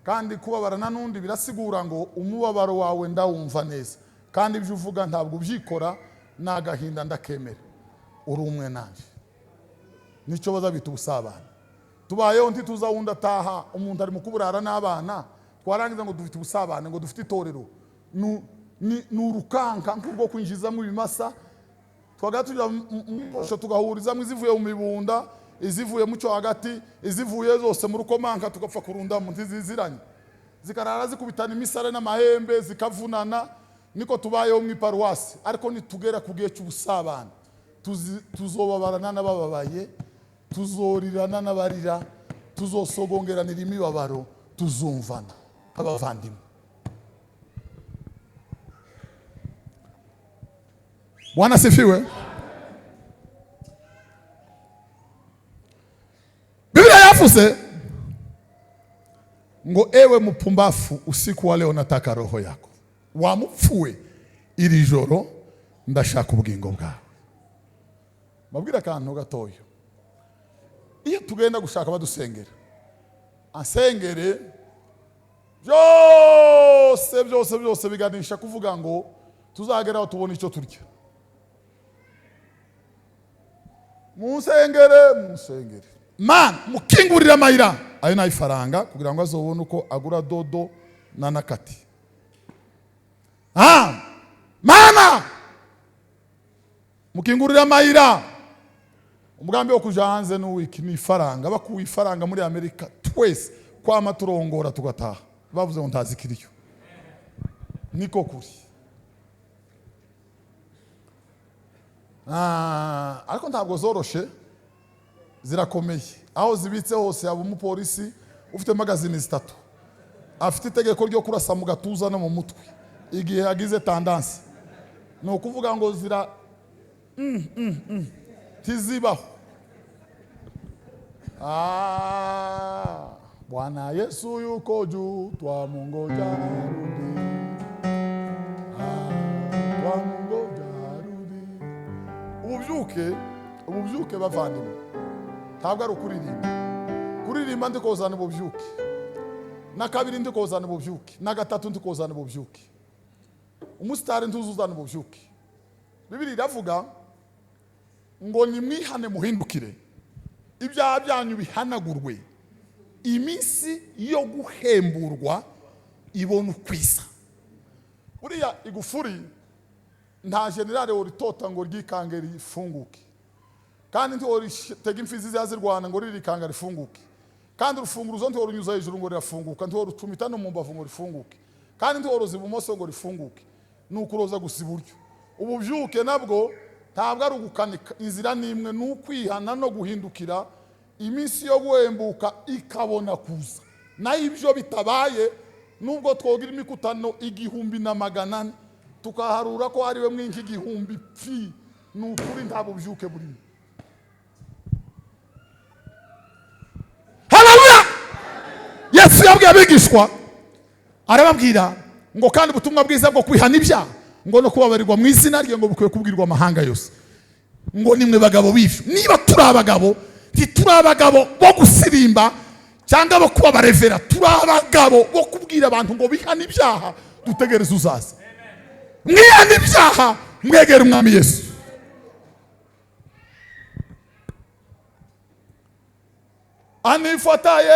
Kandi kubabarana n'undi birasigura ngo umubabaro wawe ndawumva neza kandi ibyo uvuga ntabwo ubyikora n'agahinda ndakemera uri umwe nanje. Nicyo bazabita ubusabane. Tubayeho ntituzawunda taha umuntu ari mu kuburara n'abana twarangiza ngo dufite ubusabane ngo dufite itorero ni urukanka nk'urwo kwinjizamo ibimasa twagatuja tugahurizamo izivuye mu mibunda, izivuye mu cyo hagati, izivuye zose mu rukomanka tugapfa kurunda mu ntiziziranye zikarara zikubitana imisare n'amahembe zikavunana. Niko tubayeho mu iparuwasi. Ariko nitugera ku gihe cy'ubusabane tuzobabarana n'abababaye, tuzorirana n'abarira, tuzosogongeranira imibabaro, tuzumvana abavandimwe. Bwana sifiwe. yaravuze ngo ewe mupumbafu, usiku wa leo nataka roho yako. Wamupfuwe, iri joro ndashaka ubugingo bwawe. Mabwira akantu gatoyo. Iyo tugenda gushaka badusengera, asengere byose biganisha kuvuga ngo tuzageraho tubona icyo turya. Musengere man, mukingurira amayira ayo nayifaranga kugira ngo azobone uko agura dodo na nakati. Mana mukingurira amayira. Umugambi wo kuja hanze n'uwiki ni ifaranga. Bakuye ifaranga muri Amerika twese kwama turongora tugataha. Bavuze ngo ntazikiriyo. Niko kuri. Ariko ntabwo zoroshe, zirakomeye. Aho zibitse hose yaba umupolisi ufite magazine zitatu, afite itegeko ryo kurasa mu gatuza no mu mutwe igihe yagize tendance. No kuvuga ngo zira tizibaho. Bwana Yesu yuko juu, twamungoja arudi. Twamungoja arudi. Ububyuke bavandimwe, ntabwo ari ukuririmba. Kuririmba ndi kozana ububyuke, na kabiri ndi kozana ububyuke, na gatatu ndi kozana ububyuke. Umusitari ntuzuzana ububyuke. Bibiliya iravuga ngo nimwihane muhindukire, ibyaha byanyu bihanagurwe, iminsi yo guhemburwa ibona ukwiza. Buriya igufuri nta generale woritota ngo ryikange rifunguke, kandi ntiworitega imfizi zazirwana ngo ririkanga rifunguke, kandi urufunguruzo ntiworunyuza hejuru ngo rirafunguka, ntiworucumita no mu mbavu ngo rifunguke, kandi ntiworoza ibumoso ngo rifunguke, nukuroza gusa iburyo. Ububyuke nabwo ntabwo ari ugukanika, inzira nimwe n'ukwihana no guhindukira, iminsi yo guhembuka ikabona kuza. Naho ibyo bitabaye, nubwo twogira imikutano 1,400 tukaharura ko ari we mwinki 1,000 pfi, n'ukuri nta bubyuke burimo. Haleluya! Yesu yabwiye abigishwa, arababwira ngo kandi ubutumwa bwiza bwo kwihana ibyaha ngo no kubabarirwa mu izina rye ngo bukwiye kubwirwa amahanga yose. Ngo nimwe bagabo b'ivyo, niba turi abagabo, ntituri abagabo bo gusirimba cyangwa bo kuba barevera, turi abagabo bo kubwira abantu ngo bihana ibyaha, dutegereze uzaza. Mwihana ibyaha, mwegere umwami Yesu. Anifuataye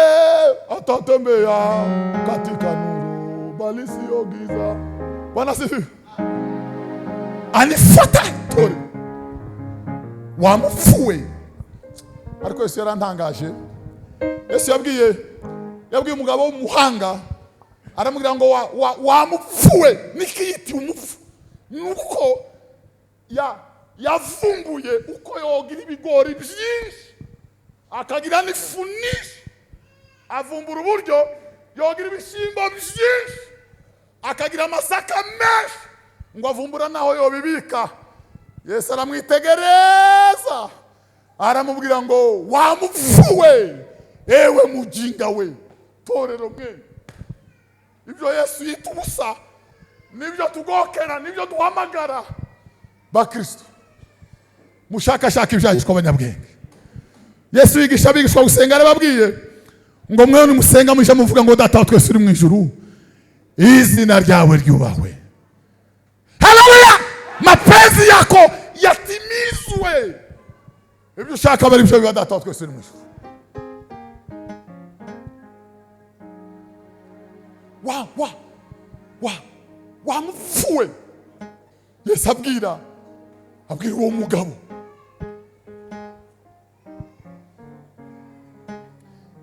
atatembea katika nuru bali sio giza. Bwana sifi. Anifuata tore wamupfuwe. Ariko Yesu yarantangaje. Yesu yabwiye umugabo w'umuhanga, aramubwira ngo wamupfuwe. Nikiyiti umupfu nuko yavumbuye uko yogira ibigori byinshi akagira n'ifunishi, avumbura uburyo yogira ibishyimbo byinshi akagira amasaka menshi, ngo avumbura naho yobibika. Yesu aramwitegereza aramubwira ngo wamupfuwe, ewe mujinga we. Torero mwe, ibyo Yesu yita ubusa nibyo tugokera, nibyo duhamagara bakristo. Mushakashaka ibyahishwe abanyabwenge. Yesu yigisha abigishwa gusenga, arababwiye ngo mwe nimusenga muje muvuga ngo data wa twese uri mu ijuru, izina ryawe ryubahwe. Haleluya! Mapenzi yako yatimizwe. Ibyo ushaka bari byo biba data wa twese uri mu ijuru. Wamupfuwe. Yesu abwira uwo mugabo.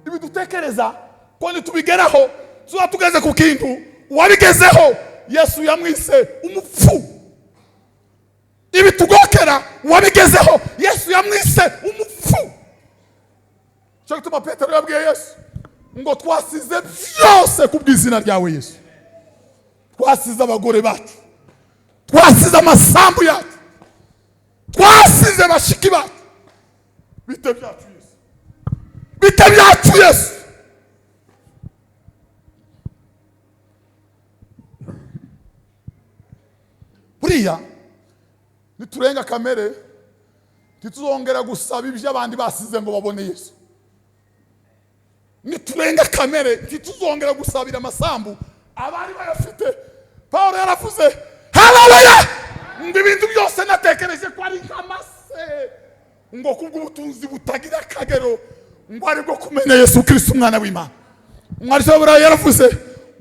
Ibi dutekereza ko nitubigeraho tuba tugeze ku kintu wabigezeho. Yesu yamwise umupfu. Ibi tugokera wabigezeho, Yesu yamwise umupfu. Cyo gituma Petero yabwiye Yesu ngo twasize byose kubw'izina ryawe Yesu. Twasize abagore bacu, twasize amasambu yacu, twasize bashiki bacu, bite byacu Yesu, bite bwite byacu Yesu. Buriya niturenga kamere tituzongera gusaba ibyo abandi basize ngo babone Yesu. Niturenga kamere tituzongera gusabira amasambu abari bayafite. Paulo yaravuze haleluya, ngo ibintu byose natekereje ko ari nk'amase, ngo kubw'ubutunzi butagira akagero, ngo ari bwo kumenya Yesu Kristo umwana w'Imana. Umwarimu yaravuze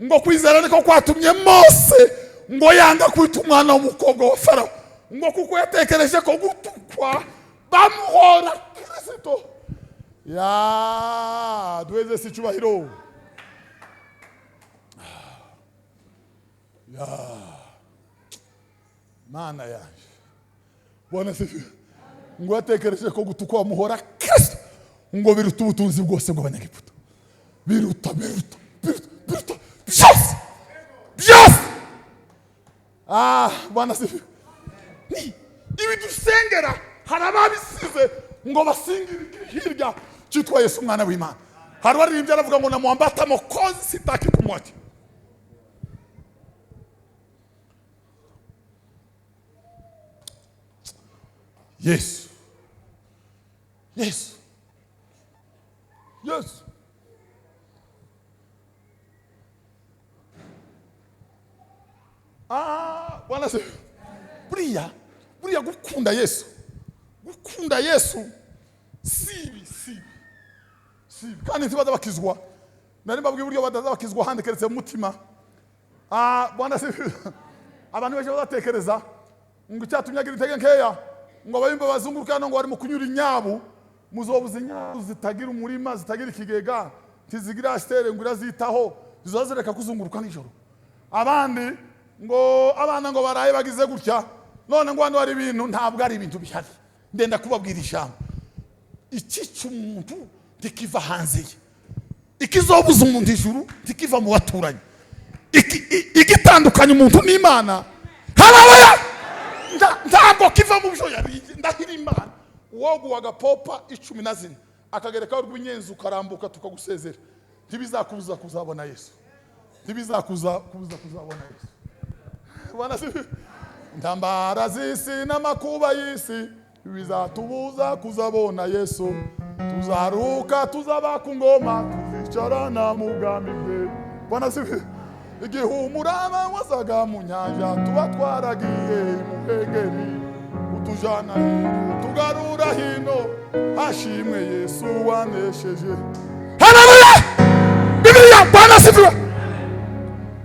ngo kwizera niko kwatumye Mose ngo yanga kwita umwana w'umukobwa wa Farawo, ngo kuko yatekereje ko gutukwa bamuhora Kristo. Ya duweze si cyubahiro. Ya mana yaje bona se ngo yatekereje ko gutukwa bamuhora Kristo, ngo biruta ubutunzi bwose bw'Abanyagiputa, biruta byose. Bwana se ibi dusengera hari ababisize ngo basingire hirya cyitwa Yesu umwana w'Imana. Hari waririmbye aravuga ngo namuambata mokozi sitaki kumwacha. Yesu Bwana se buriya gukunda Yesu sibi kandi ntibaza bakizwa. Nari mbabwiye uburyo badaza bakizwa handi keretse mu mutima. Bwana se abantu benshi bazatekereza ngo icyatumye agira intege nkeya, ngo abayimba bazunguruka ngo bari mu kunyura inyabu, muzobuze inyabu zitagira umurima, zitagira ikigega, tizigira astere ngo irazitaho, zizazereka kuzunguruka nijoro. Abandi ngo abana ngo baraye bagize gutya, none ngo hano hari ibintu ntabwo ari ibintu bihari. Ndenda kubabwira ijambo, iki umuntu tikiva hanze ye, ikizobuza umuntu ijuru tikiva mu baturanyi, igitandukanya umuntu n'Imana. Haleluya, ntabwo kiva mu byo yari ndahira Imana. Wogu wagapopa 14 akagereka urw'inyenzi ukarambuka tukagusezera, ntibizakubuza kuzabona Yesu, ntibizakubuza kuzabona Yesu. Bwana se ntambara z'isi n'amakuba y'isi bizatubuza kuzabona Yesu. Tuzaruka tuzaba ku ngoma, tuzicarana mu bwami bwe. Bwana se igihumurana wazaga mu nyanja, tuba twaragiye muhengeri, utujana hino tugarura hino, hashimwe Yesu wanesheje. Haleluya. Bibiliya Bwana se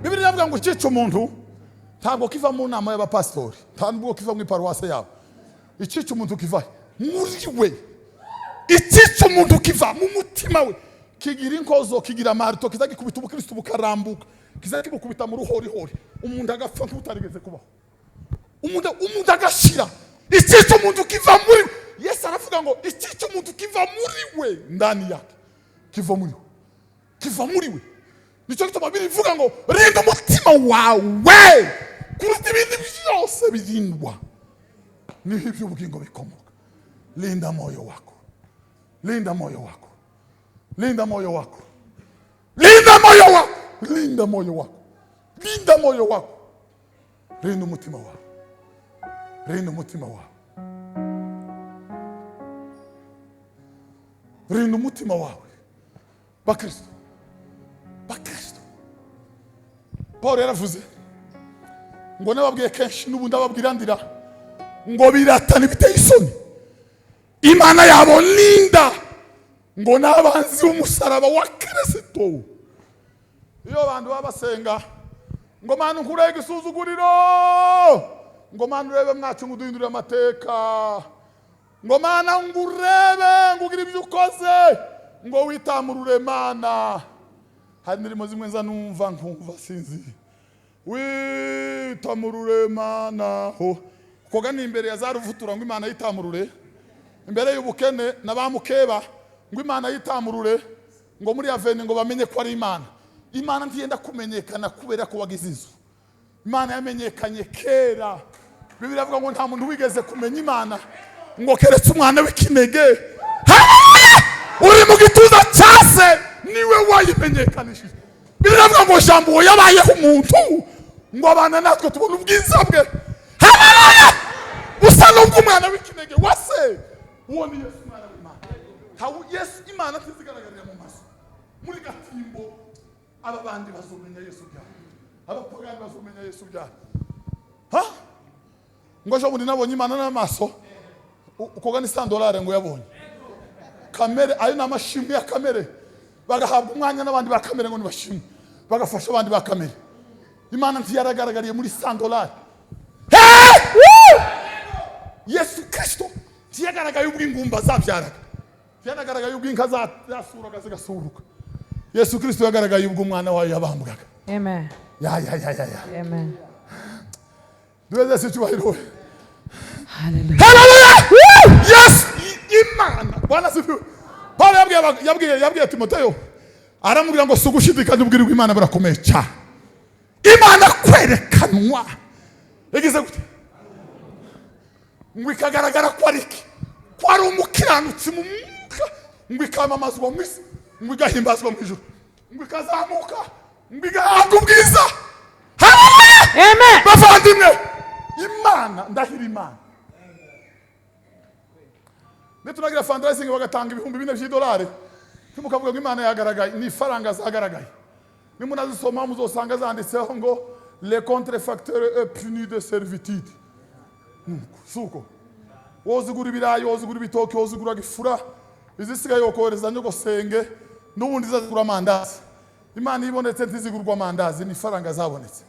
Bibiliya avuga ngo cyica umuntu ntabwo kiva mu nama y'abapastori, ntabwo kiva mu iparuwase yabo. Icyica umuntu kiva muri we, icyica umuntu kiva mu mutima we, kigira inkozo, kigira amarito, kizagikubita ubukristo bukarambuka, kizagikubita mu ruhorihori, umuntu agapfa nk'utarigeze kubaho, umuntu agashira. Icyica umuntu kiva muri we. Yesu aravuga ngo icyica umuntu kiva muri we, ndani yake, kiva muri we. Nicyo gituma bivuga ngo rinda umutima wawe kuruta ibindi byose birindwa niho iby'ubugingo bikomoka. Linda moyo wako, linda moyo wako, linda moyo wako, linda moyo wako, linda moyo wako, linda moyo wako, linda umutima wawe, linda umutima wawe, linda umutima wawe. Bakristo Paulo yaravuze ngo nababwiye kenshi n'ubundi ababwira ndira ngo biratana biteye isoni Imana yabo linda ngo nabanzi umusaraba wa Kristo. Iyo abantu babasenga ngo Mana nkure igisuzuguriro, ngo Mana urebe mwacu nguduhindurira amateka, ngo Mana ngurebe ngugira ibyo ukoze, ngo witamurure Mana. Hari ndirimo zimwe nza numva nkumva sinzi, witamurure Mana ho koga ni imbere ya zaruvutura ngo Imana yitamurure, imbere y'ubukene nabamukeba ngo Imana yitamurure, ngo muri avene ngo bamenye ko ari Imana. Imana ntiyenda kumenyekana kubera ko wagize inzu. Imana yamenyekanye kera. Bibiliya avuga ngo nta muntu wigeze kumenya Imana ngo keretse umwana w'ikinege. uri mu gituza cyase niwe wayimenyekanishije. Biravuga ngo jambo yabayeho umuntu ngo abana natwe tubona ubwiza bwe. Haleluya! Usa n'umwana w'ikinege wase. Uwo ni Yesu mwana w'Imana. Hawo Yesu Imana tizigaragarira mu maso. Muri gatimbo aba bandi bazomenya Yesu bya. Abapagani bazomenya Yesu bya. Ha? Ngo jo muri nabonye Imana n'amaso. Ukoga ni $100 ngo yabonye. Kamere ayo namashimwe ya kamere. Bagahabwa umwanya n'abandi ba kamere ngo nibashimwe. Bagafasha abandi ba kamere. Imana ntiyaragaragariye muri $100. Yesu Kristo tiyagaragaye ubw'ingumba zabyaraga. Tiyagaragaye ubw'inka zasuraga zigasuruka. Yesu Kristo yagaragaye ubw'umwana wayo yabambwaga. Amen. Ya. Amen. Duweze sicyubahiro. Hallelujah. Yes, Imana. Bwana sifiwe. Paulo yabwiye Timoteyo aramubwira ngo sugushidikanya ubwirwa Imana burakomeye cyane. Imana kwerekanwa yagize gute ngo ikagaragara ko ariki ko ari umukiranutsi mu mwuka ngo ikamamazwa mu isi ngo igahimbazwa mu ijuru ngo ikazamuka ngo igahabwa ubwiza. Haleluya! Amen. Bavandimwe, Imana ndahira Imana. Netunagira fundraising bagatanga $4,000 tumukavuga ngo Imana yagaragaye ni faranga zagaragaye. Nimunazisoma muzosanga zanditseho ngo les contrefacteurs punis de servitude. Suko wozigura ibirayi, wozigura ibitoki, wozigura gifura, izisigaye yokohereza nyogosenge n'ubundi zazigura amandazi. Imana ibonetse ntizigurwa amandazi, ni faranga zabonetse.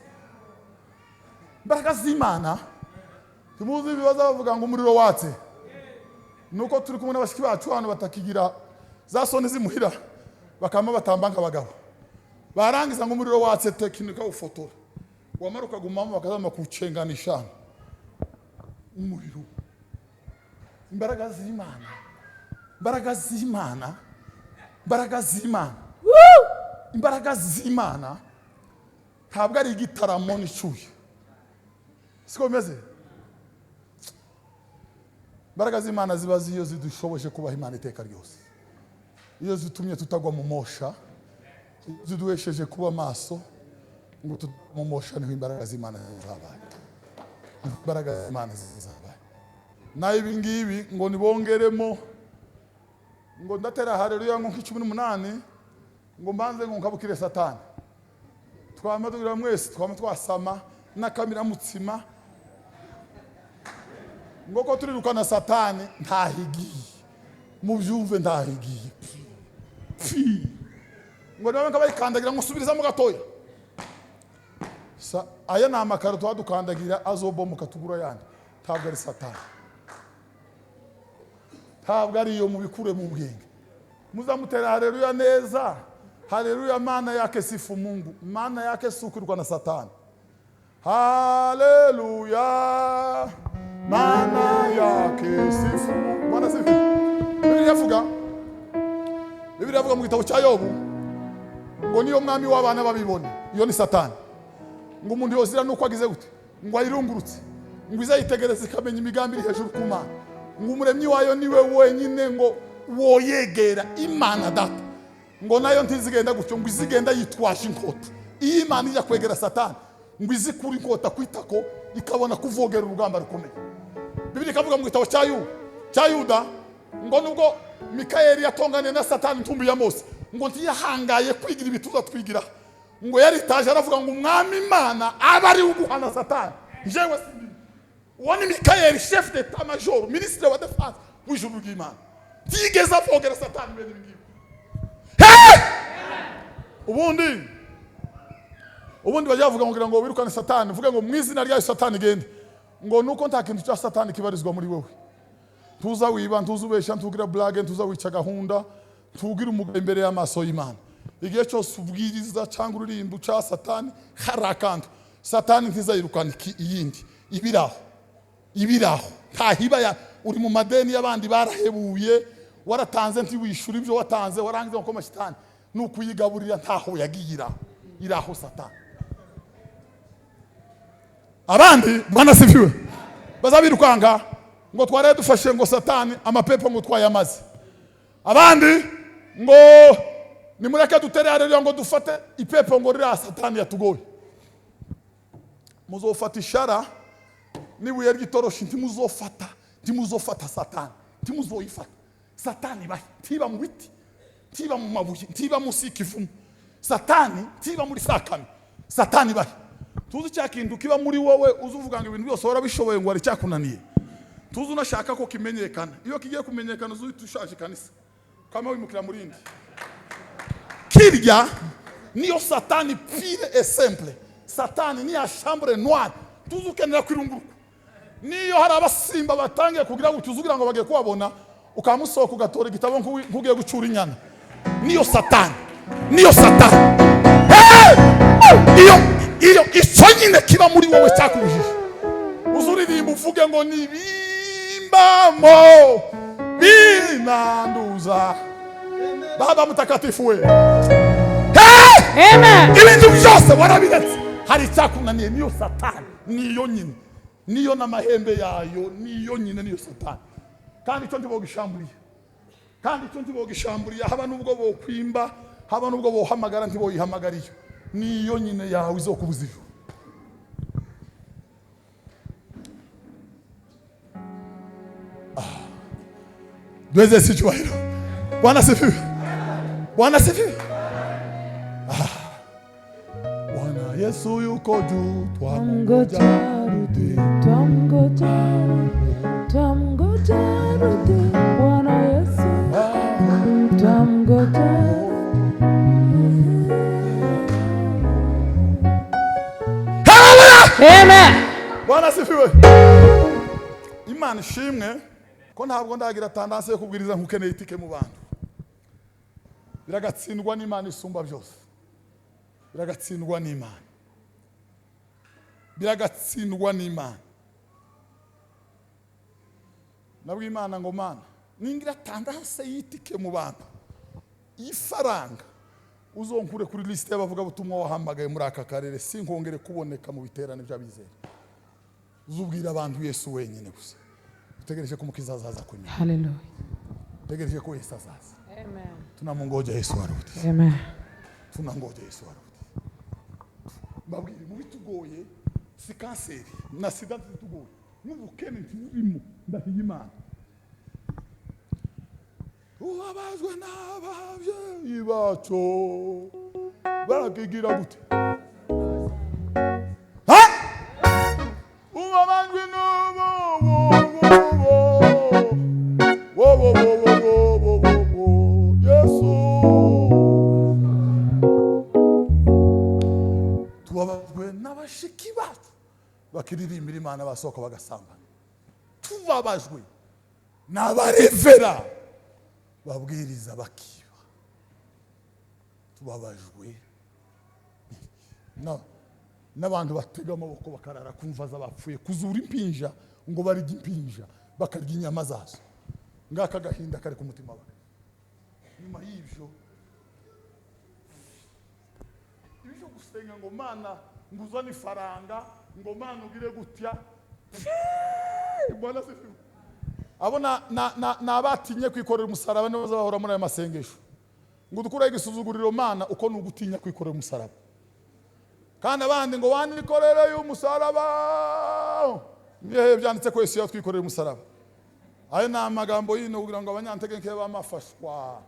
Mbaraga z'Imana timuzi ibibazo bavuga ngo umuriro watse. Nuko turi kumwe n'abashiki bacu hano batakigira za soni zimuhira bakama batamba nk'abagabo. Barangiza ngo umuriro watse tekinika ufotora. Wamaruka gumama bakazama kucenganisha. Umuriro. Imbaraga z'Imana. Imbaraga z'Imana. Imbaraga z'Imana. Imbaraga z'Imana. Ntabwo ari igitaramo n'icyuye. Siko bimeze. Imbaraga z'Imana ziba ziyo zidushoboje kubaho Imana iteka ryose. Iyo zitumye tutagwa mu mosha, ziduhesheje kuba maso ngo mu mosha niho imbaraga z'Imana zabaye. Imbaraga z'Imana zabaye. Na ibi ngibi ngo nibongeremo ngo ndatera haleluya ngo 18 ngo mbanze ngo nkabukire Satani. Twamadugira mwese twasama na kamera mutsima ngo ko turirukana Satani ntahigiye mu byumve ntahigiye ngo nawe nkabayikandagira ngo subirizamo gatoya aya ni amakaro twadukandagira azobomuka tugura yandi. Ntabwo ari Satani, ntabwo ari iyo mubikure mu bwenge. Muzamutera haleluya neza. Haleluya, maana yake sifu Mungu, maana yake sukurwa na Satani. Haleluya, maana yake sifu Mungu. Bwana sifu. Biblia yavuga mu gitabo cya Yobu ngo niyo mwami w'abana babibone, iyo ni Satani. Ngo umuntu yozira nuko agize gute ngo ayirungurutse ngo izayitegereza ikamenya imigambi iri hejuru ku Mana. Ngo umuremyi wayo niwe wenyine ngo woyegera Imana data. Ngo nayo ntizigenda gutyo ngo izigenda yitwaje inkota. Iyi Imana ijya kwegera Satani ngo izikura inkota kwitako ikabona kuvogera urugamba rukomeye. Biblia ikavuga mu gitabo cya Yuda ngo nubwo Mikayeli yatonganye na Satani ntumbi ya Mose ngo ntiyahangaye kwigira ibituza twigira ngo yari taje aravuga ngo umwami Imana abari uguhana Satani. Jewe sindi uwo ni Mikayeli, chef d'état major, ministre wa défense w'ijuru ry'Imana. Tigeza avogera Satani bene ibingibi. Ubundi bajavuga ngira ngo wirukane Satani, vuga ngo mu izina rya Satani gende. Ngo nuko nta kintu cya Satani kibarizwa muri wowe. Tuza wiba, ntuzubesha, ntugira blague, ntuza wica gahunda, ntugira umuga imbere y'amaso y'Imana. Igihe cyose ubwiriza cyangwa uririmbo cya Satani harakantu. Satani ntizayirukana iyindi. Ibiraho. Ntahiba ya uri mu madeni y'abandi barahebuye, waratanze ntiwishura ibyo watanze, warangiza ngo Satani nukuyigaburira ntaho yagiye iraho Satani. Abandi Bwana sifiwe bazabirukanga ngo tware dufashe ngo Satani amapepo ngo twayamaze abandi ngo nimureke dutere haleluya ngo dufate ipepo ngo rira satani yatugoye. Muzofata ishara nibuye ry'itoroshi ntimuzofata satani, ntimuzoyifata. Satani bahi tiba mu biti, tiba mu mabuye, tiba mu sikivumu. Satani tiba muri sakami. Satani bahi tuzi cyakintu kiba muri wowe uzuvuga ngo ibintu byose warabishoboye ngo ari cyakunaniye. Tuzi unashaka ko kimenyekana. Iyo kigiye kumenyekana uzuhita ushaje kanisa kama wimukira muri indi. Kirya niyo satani pire et simple. Satani ni ya chambre noire. Tuzi ukenera kwirunguruka. Niyo hari abasimba batangiye kugira ngo tuzugira ngo bagiye kubabona ukamusohoka ugatora igitabo nk'ugiye gucura inyana. Niyo satani. Niyo satani. Iyo icyo nyine kiba muri wowe cyakubujije. Uzuririmba uvuge ngo nibimbamo binanduza. Baba mtakatifu we. Amen. Ibintu byose warabiretse. Hari cyakunaniye niyo satani. Niyo nyine. Niyo n'amahembe yayo niyo nyine niyo satani. Kandi cyo ntibogishamburiye. Kandi cyo ntibogishamburiye haba nubwo bo kwimba, haba nubwo bo hamagara ntiboyihamagariye. Niyo nyine yawe izokubuzije. Duweze sichwairo. Bwana sifiwe. Bwana sifiwe. Bwana Yesu yuko juu twamungoja rudi. Twamngoja rudi. Bwana Yesu twamngoja. Amen. Bwana sifiwe. Imana ishimwe ko ntabwo ndagira tendance yo kubwiriza nkukeneye itike mu bantu. Biragatsindwa n'Imana isumba byose. Biragatsindwa n'Imana. Biragatsindwa n'Imana. Nabwo Imana ngo mana ningira tendance y'itike mu bantu. Ifaranga uzonkure kuri liste y'abavuga butumwa wahamagaye muri aka karere sinkongere kuboneka mu biterane by'abizera. Uzubwira abantu Yesu wenyine gusa. Utegereje ko mukiza azaza kunyuma. Hallelujah. Utegereje ko Yesu azaza. Amen. Tunamungoja Yesu arudi. Amen. Tunangoja Yesu arudi. Babwire mu bitugoye si kanseri na sida bitugoye. N'ubukene ntiburimo ndahiye Imana. Ubabazwe n'ababyeyi bacu barakigira gute? Ubabazwe Yesu tubabazwe n'abashiki bacu bakiririmbira Imana basohoka bagasambana. Tubabazwe n'abarevera babwiriza bakiba. Tubabajwe n'abantu batega amaboko bakarara kumva z'abapfuye kuzura impinja ngo barige impinja bakarya inyama zazo. Ngaka gahinda kari ku mutima wawe. Nyuma y'ibyo gusenga ngo mana nguzane ifaranga ngo mana ugire gutya. Bwana sifiwe. Abona nabatinye kwikorera umusaraba nibo bazahora muri aya masengesho. Ngo dukura igisuzuguriro mana uko nugutinya kwikorera umusaraba. Kandi abandi ngo wanikorere y'umusaraba. Nihe byanditse ko Yesu yatwikorera umusaraba. Ayo na magambo yino kugira ngo abanyantegenke bamafashwa.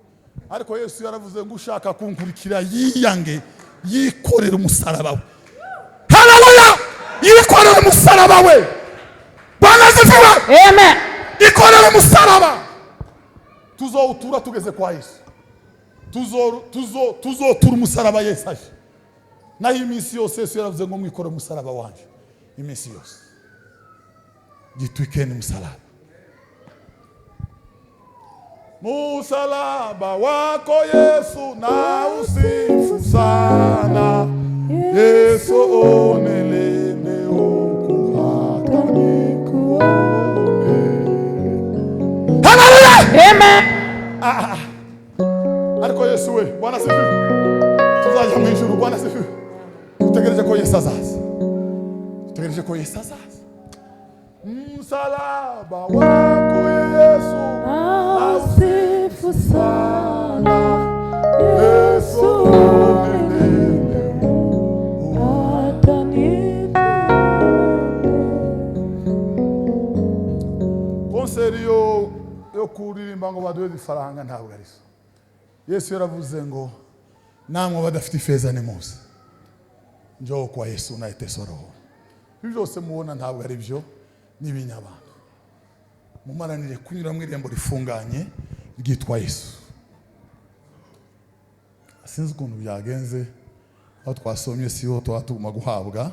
Ariko Yesu yaravuze ngo ushaka kunkurikira yiyange yikorera umusaraba we. Haleluya! Yikorera umusaraba we. Bwana sifiwe. Amen. Ikorera umusaraba. Tuzoutura tugeze kwa Yesu. Tuzotura umusaraba Yesu aje. Naho iminsi yose Yesu yaravuze ngo mwikorere umusaraba wanje. Iminsi yose. Jitwikeni umusaraba. Musalaba wako Yesu na usifu sana. Yesu onelene okuhata nikuone. Hallelujah! Amen. Ariko Yesu we, Bwana sifiwe. Tuzaja mu ijuru, Bwana sifiwe. Utegereje ko Yesu azaza. Utegereje ko Yesu azaza. Musalaba wako Yesu Asifu sana. yo kuririmba ngo baduhe ifaranga ntabwo ari so. Yesu yaravuze ngo namwe badafite ifeza nimuze njoo kwa Yesu na tesoro. Ibyo byose mubona ntabwo ari byo n'ibinyabanga. Mumaranire kunyura mu irembo rifunganye ryitwa Yesu. Sinzi ukuntu byagenze aho twasomye siho twatuma guhabwa.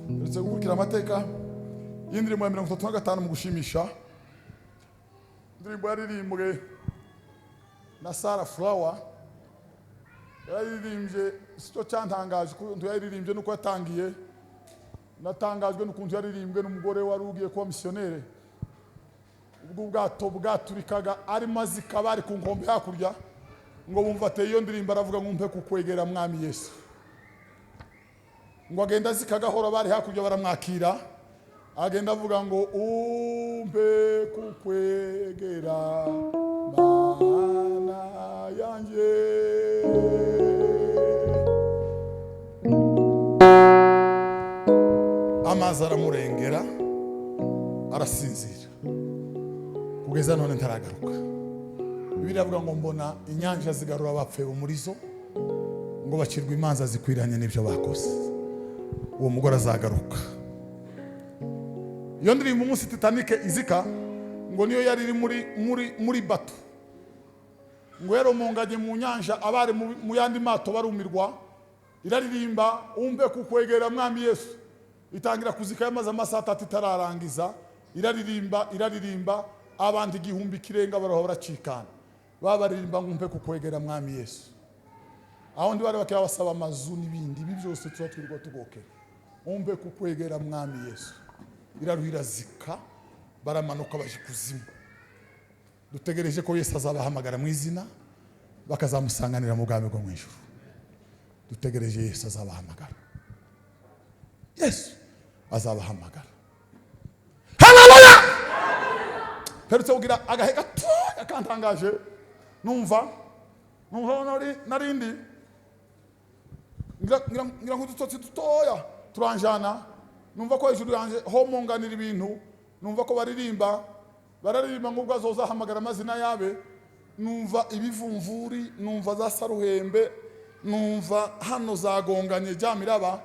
Ndetse gukurikira amateka y'indirimbo ya 35 mu gushimisha. Indirimbo yaririmbwe na Sarah Flower. Yaririmbye sicyo cyantangaje ukuntu yaririmbye nuko yatangiye. Natangajwe n'ukuntu yaririmbwe n'umugore wari ugiye kuba missionnaire. Ubwo bwato bwaturikaga ari mazika bari ku nkombe hakurya ngo bumva ate iyo ndirimbo aravuga ngo mpe kukwegera mwami Yesu. Ngo agenda zikagahora bari hakurya baramwakira. Agenda avuga ngo umpe kukwegera mana yanjye. Amazi aramurengera arasinzira kugeza none ntaragaruka. Bibiliya avuga ngo mbona inyanja zigarura abapfuye umurizo ngo bacirwe imanza zikwiranye n'ibyo bakoze. Uwo mugore azagaruka. Iyo ndirimbo umunsi Titanic izika ngo niyo yari iri muri bato ngo yero munganye mu nyanja abari mu yandi mato barumirwa. Iraririmba umbe kukwegera mwami Yesu. Itangira kuzika yamaze amasaha 3 itararangiza. Iraririmba abandi igihumbi kirenga baraho baracikana. Babaririmba ngo umpe kukwegera mwami Yesu. Aho ndi bari bakaba basaba amazu n'ibindi ibi byose twatwirwa tugokera. Umbe kukwegera mwami Yesu. Iraruhira zika baramanuka bashikuzimu. Dutegereje ko Yesu azabahamagara mu izina bakazamusanganira mu bwami bwo mu ijuru. Dutegereje Yesu azabahamagara. Yesu azabahamagara. Haleluya! Perutse ugira agahe gato akantangaje numva narindi ngira nk'udutotsi dutoya turanjana. Numva ko hejuru yanje homonganira ibintu. Numva ko bararirimba ngo ubwo azozahamagara amazina yabe. Numva ibivumvuri, numva za saruhembe, numva hano zagonganye jamiraba.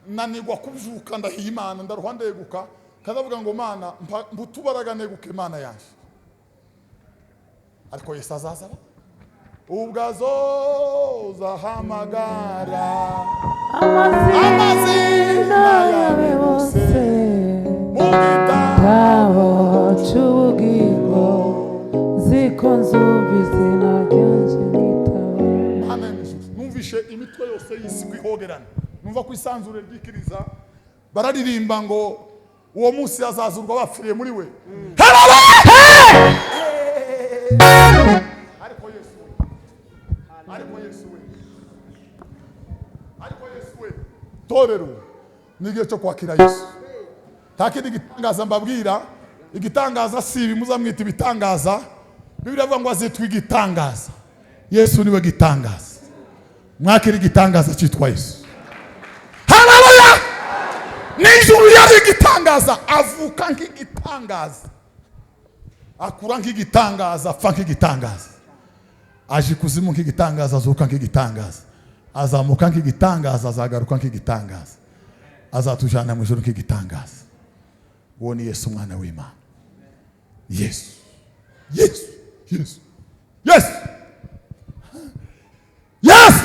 Nanigwa kubyuka ndahiye Imana ndaruhande yeguka kadavuga ngo Mana mbutubaraga neguke Imana yanje. Ariko Yesu azazaba ubwo azozahamagara amazina yawe bose mu gitabo cy'ubugingo ziko nzumva izina ryanje nitaba. Numvishe imitwe yose y'isi kwihogerana. Numva ku isanzure ryikiriza bararirimba ngo uwo munsi azazurwa bapfiriye muri we. Ariko Yesu we torero nigiye cyo kwakira Yesu. Takindi gitangaza mbabwira igitangaza sibi muzamwita ibitangaza. Bibiliya avuga ngo azitwa igitangaza. Yesu niwe gitangaza. Mwakira igitangaza cyitwa Yesu. Nijuru yari igitangaza avuka nk'igitangaza. Akura nk'igitangaza apfa nk'igitangaza. Aje kuzimu nk'igitangaza azuka nk'igitangaza. Azamuka nk'igitangaza azagaruka nk'igitangaza. Azatujana mu ijuru nk'igitangaza. Uwo ni Yesu mwana w'Imana. Yesu. Yesu. Yesu. Yesu. Yesu.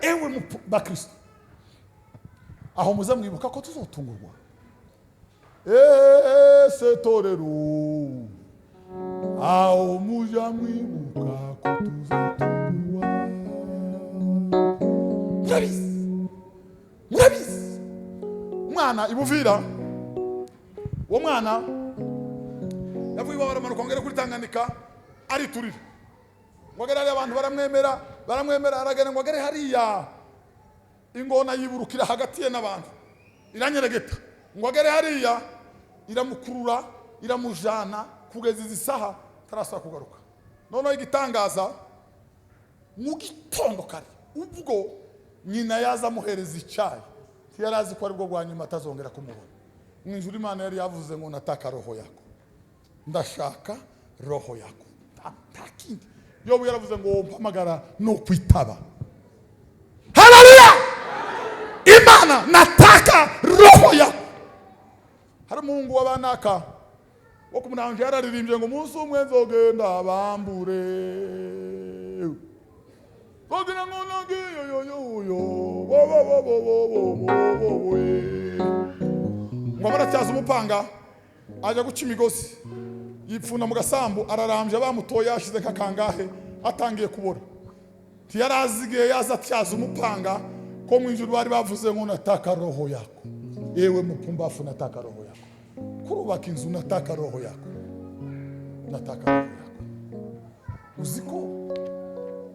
Ewe bakristo aho muze mwibuka ko tuzotungurwa. Ese torero aho muja mwibuka ko tuzotungurwa. Murabizi mwana ibuvira uwo mwana yavuye baramanuka ngere kuri Tanganyika ari turira. Ngogera ari abantu baramwemera aragenda ngogere hariya ingona yiburukira hagati ye n'abantu iranyeregeta. Ngogere hariya iramukurura iramujana kugeza izi saha tarasaba kugaruka. Noneho igitangaza mu gitondo kare ubwo nyina yaza muhereza icyayi yarazi ko aribwo bwa nyuma atazongera kumubona. Mu ijuru Imana yari yavuze ngo nataka roho yako, ndashaka roho yako, nta kindi. Yobu yaravuze ngo mpamagara no kwitaba. Haleluya! Imana nataka roho yako. Hari Mungu w'abanaka wo kumunanje yararirimbye ngo umunsi umwe nzogenda bambure. Bogira ngo nagiye yo ngo baratyaza umupanga aja guca imigozi yipfuna mu gasambu ararambye bamutoye yashize kakangahe atangiye kubora. Tiyarazige yaza tyaza umupanga ko mu ijuru bari bavuze ngo nataka roho yako. Ewe mupumbafu nataka roho yako. Kurubaka inzu nataka roho yako. Nataka roho yako. Uziko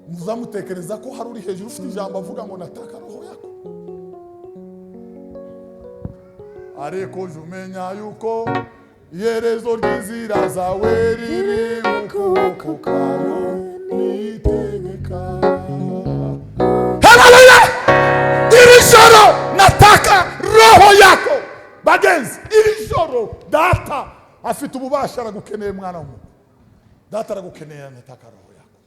muzamutekereza ko hari uri hejuru ufite ijambo avuga ngo nataka roho yako. Ariko jumenya yuko iherezo ry'inzira zawe riri mu kuboko kwawe nitegeka. Haleluya! Iri joro nataka roho yako. Bagenzi, iri joro data afite ububasha aragukeneye mwana w'umuntu. Data aragukeneye nataka roho yako.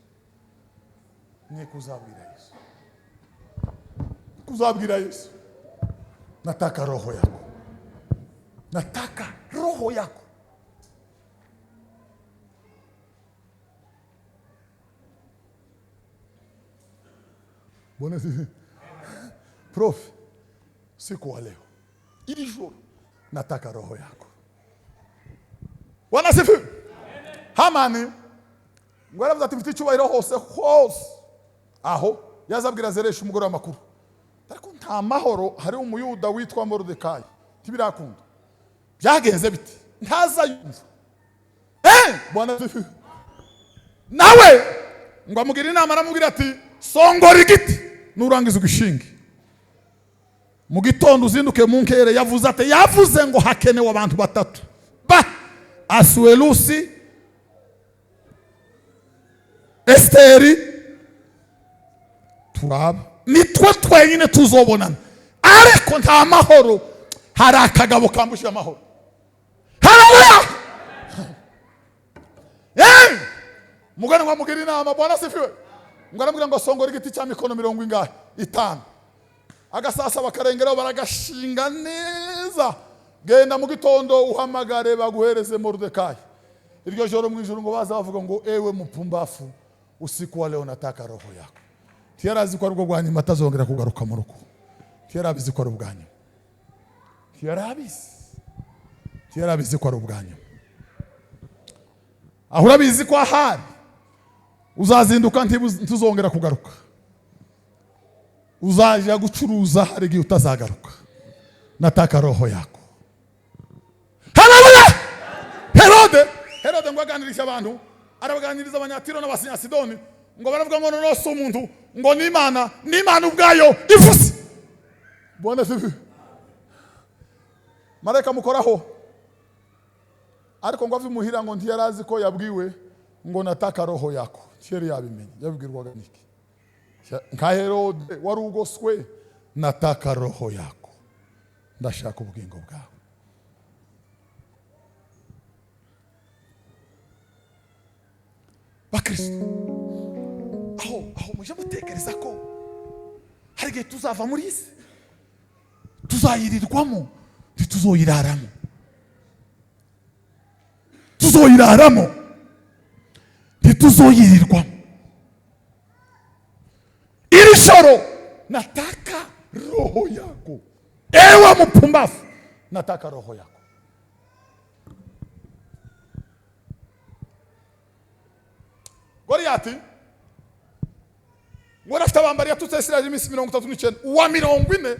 Ni kuzabwira Yesu. Kuzabwira Yesu. Nataka roho yako. Nataka roho yako. Bwana sifi. Prof, siku wa leo ili joro nataka roho yako. Bwana sifi. Hamani ngwaravuze ati mfite icyubahiro hose aho yazabwira Zereshi umugore w'amakuru. Ariko nta mahoro hari umuyuda witwa Moridekayi tibirakunda. Byagenze biti ntaza yumva. Bwana sifi. Nawe ngo amugira inama aramubwira ati songora igiti nurangiza ugishinge. Mu gitondo uzinduke mu nkere yavuze ngo hakenewe abantu batatu. Asuelusi, Esteri, turaba nitwe twenyine tuzobonana. Ariko nta mahoro hari akagabo kambushye amahoro. Haleluya! Mugani ngo mugira inama Bwana sifiwe. Ngaramubwira ngo songora igiti cya mikono 50. Agasasa bakarengeraho baragashinga neza. Genda mu gitondo uhamagare baguhereze Moridekayi. Iryo joro mu ijuru ngo baza bavuga ngo ewe mupumbafu usiku wa leo nataka roho yako. Tiyarazi ko arubwo bwanyuma atazongera kugaruka mu rugo. Tiyarabizi ko arubwo bwanyuma. Tiyarabizi ko arubwo bwanyuma. Ahura bizi ko ahari uzazinduka ntuzongera kugaruka. Uzaja gucuruza hari igihe utazagaruka. Nataka roho yako. Haleluya! Herode ngo aganiriza abantu, arabaganiriza abanyatiro n'abasinyasidoni ngo baravuga ngo no so umuntu ngo ni Imana ubwayo ivuze. Bwana sifi. Mareka mukoraho. Ariko ngo avimuhira ngo ntiyarazi ko yabwiwe ngo nataka roho yako. Cyeri yabimenye yabwirwaga niki. Nka Herode wari ugoswe nataka roho yako. Ndashaka ubugingo bwawe. Bakristo aho muje mutekereza ko hari igihe tuzava muri isi tuzayirirwamo ntituzoyiraramo. Ntituzoyirirwamo. Iri joro nataka roho yako. Ewe mupumbafu nataka roho yako. Goriyati ngo rafite abambari yatutse Isirayeli iminsi 39 uwa 40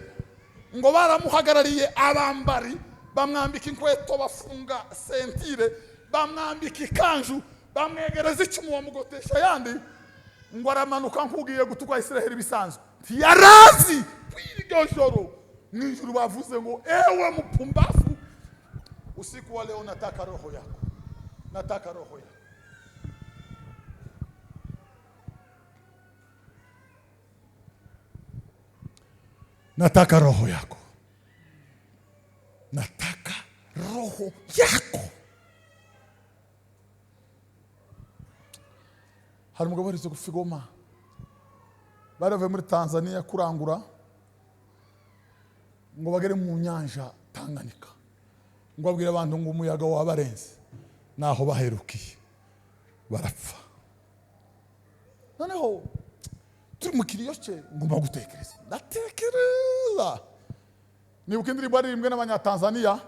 ngo baramuhagarariye abambari bamwambika inkweto bafunga sentire bamwambika ikanju bamwegereza icumu bamugotesha yandi ngo aramanuka nkugiye gutukwa Isirayeli bisanzwe. Yarazi kwiryo joro n'ijuru bavuze ngo ewe mupumbafu Usiku wa leo nataka roho yako. Nataka roho yako. Nataka roho yako. Nataka roho yako. Hari umugabo wese kufigoma. Barave muri Tanzania kurangura ngo bagere mu nyanja Tanganyika. Ngo abwira abantu ngo umuyaga wabarenze. Naho baherukiye. Barapfa. Noneho turi mu kiriyo cye ngomba gutekereza. Ndatekereza. Nibuka indirimbo yaririmbwe n'Abanyatanzania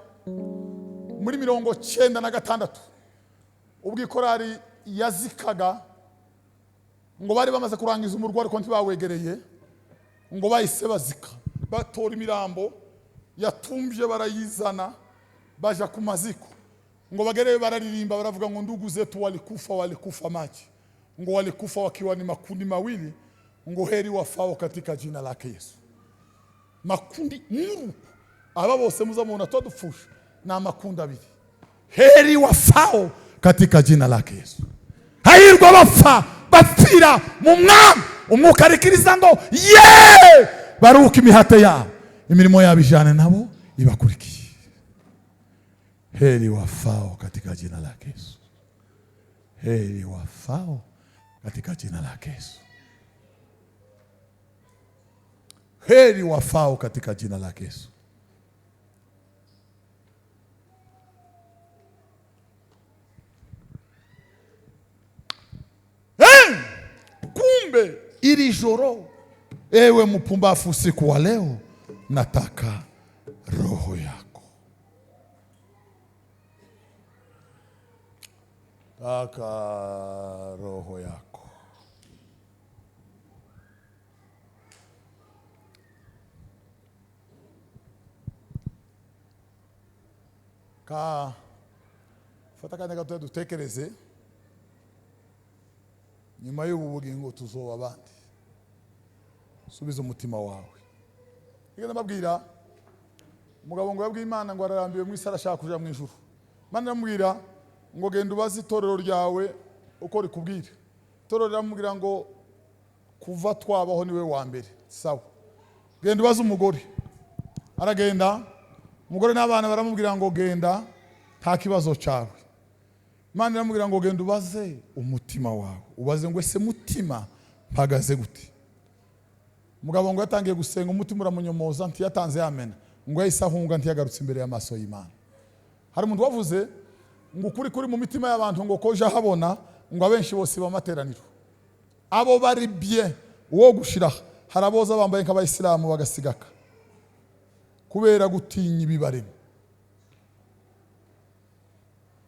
muri 96 ubwo ikorari yazikaga ngo bari bamaze kurangiza umurwa ariko ntibawegereye ngo bahise bazika batora imirambo yatumbye barayizana baja ku maziko ngo bagereye bararirimba baravuga ngo ndugu zetu walikufa maji ngo walikufa wakiwa ni makundi mawili ngo heri wafao katika jina lake Yesu. Makundi muru aba bose muzamubona twadupfusha na makundi abiri. Heri wafao katika jina lake Yesu. Hahirwa bapfa bapfira mu mwami umwuka arikiriza ngo ye baruhuka imihate yabo imirimo yabo ijane nabo ibakurikiye. Heri wafao katika jina lake Yesu. Heri wafao katika jina lake Yesu. Heri wafao katika jina lake Yesu. Kumbe ili joro ewe mpumbafu usiku wa leo nataka roho yako. Nataka roho yako. Ka fataka negato dutekereze nyuma y'ubu bugingo tuzoba abandi. Subiza umutima wawe. Igenda mabwira umugabo ngo yabwiye Imana ngo ararambiwe mu isi arashaka kuja mu ijuru. Imana yamubwira ngo genda ubaze itorero ryawe uko rikubwira. Itorero riramubwira ngo kuva twabaho niwe wa mbere. Sawa. Genda ubaze umugore. Aragenda umugore n'abana baramubwira ngo genda nta kibazo cyawe. Imana iramubwira ngo genda ubaze umutima wawe. Ubaze ngo ese mutima mpagaze gute. Umugabo ngo yatangiye gusenga umutima uramunyomoza ntiyatanze yamena. Ngo yahise ahunga ntiyagarutse imbere y'amaso y'Imana. Hari umuntu wavuze ngo kuri mu mitima y'abantu ngo koje habona ngo abenshi bose bamateraniro. Abo bari bien uwo gushira haraboza bambaye nk'abayisilamu bagasigaka. Kubera gutinya ibibarimo.